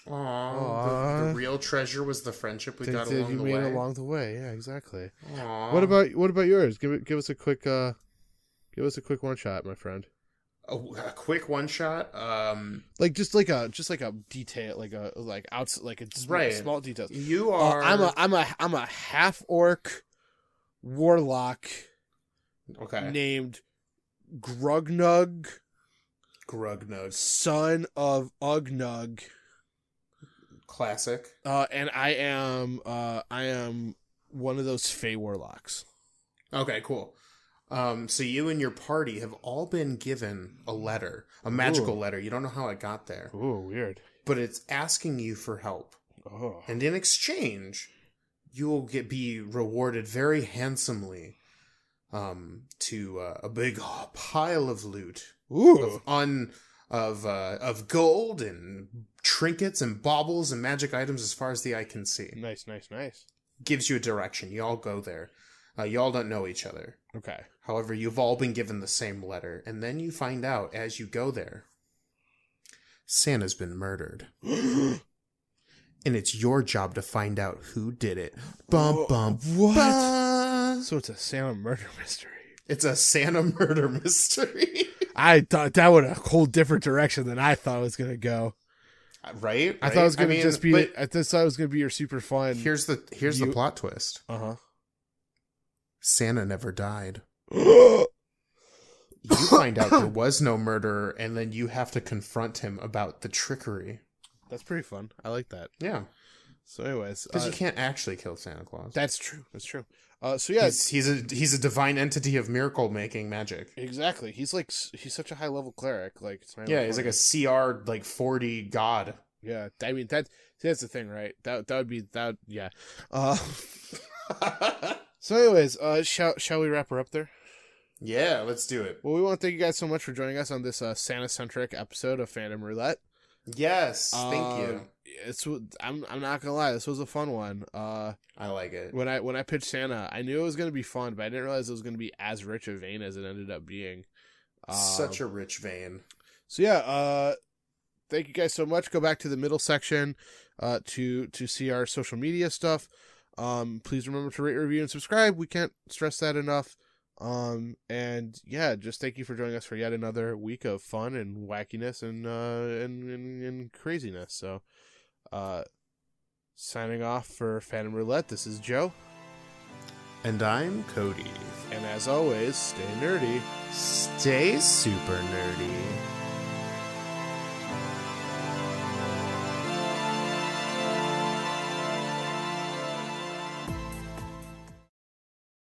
Aww. The real treasure was the friendship we got along the way. Along the way, yeah, exactly. Aww. What about yours? Give us a quick one shot, my friend. A quick one shot. Just like a detail, small details. You are. I'm a half orc warlock. Okay. Named Grugnug, son of Ugnug. Classic. And I am one of those Fey warlocks. Okay, cool. So you and your party have all been given a letter, a magical letter. You don't know how it got there. Ooh, weird. But it's asking you for help. Oh. And in exchange, you will be rewarded very handsomely to a big pile of loot. Ooh. Of gold and trinkets and baubles and magic items as far as the eye can see. Nice. Gives you a direction. You all go there. You all don't know each other. Okay. However, you've all been given the same letter, and then you find out as you go there, Santa's been murdered. And it's your job to find out who did it. What? Bum. So it's a Santa murder mystery. It's a Santa murder mystery. I thought that went a whole different direction than I thought it was going to go. Right? I thought it was going to just be. I thought it was going to be your super fun. Here's the plot twist. Santa never died. You find out there was no murderer, and then you have to confront him about the trickery. That's pretty fun. I like that. Yeah. So, anyways, because you can't actually kill Santa Claus. That's true. So yeah, he's a divine entity of miracle making magic. Exactly. He's such a high level cleric. He's like a CR 40 god. Yeah, I mean that's the thing, right? That would be that. Yeah. So, anyways, shall we wrap her up there? Yeah, let's do it. Well, we want to thank you guys so much for joining us on this Santa-centric episode of Fandom Roulette. Yes, thank you. I'm not gonna lie, this was a fun one. I like it. When I pitched Santa, I knew it was gonna be fun, but I didn't realize it was gonna be as rich a vein as it ended up being. Such a rich vein. So yeah, thank you guys so much. Go back to the middle section to see our social media stuff. Please remember to rate, review, and subscribe. We can't stress that enough. And yeah, just thank you for joining us for yet another week of fun and wackiness and craziness. So, signing off for Phantom Roulette, this is Joe. And I'm Cody. And as always, stay nerdy. Stay super nerdy.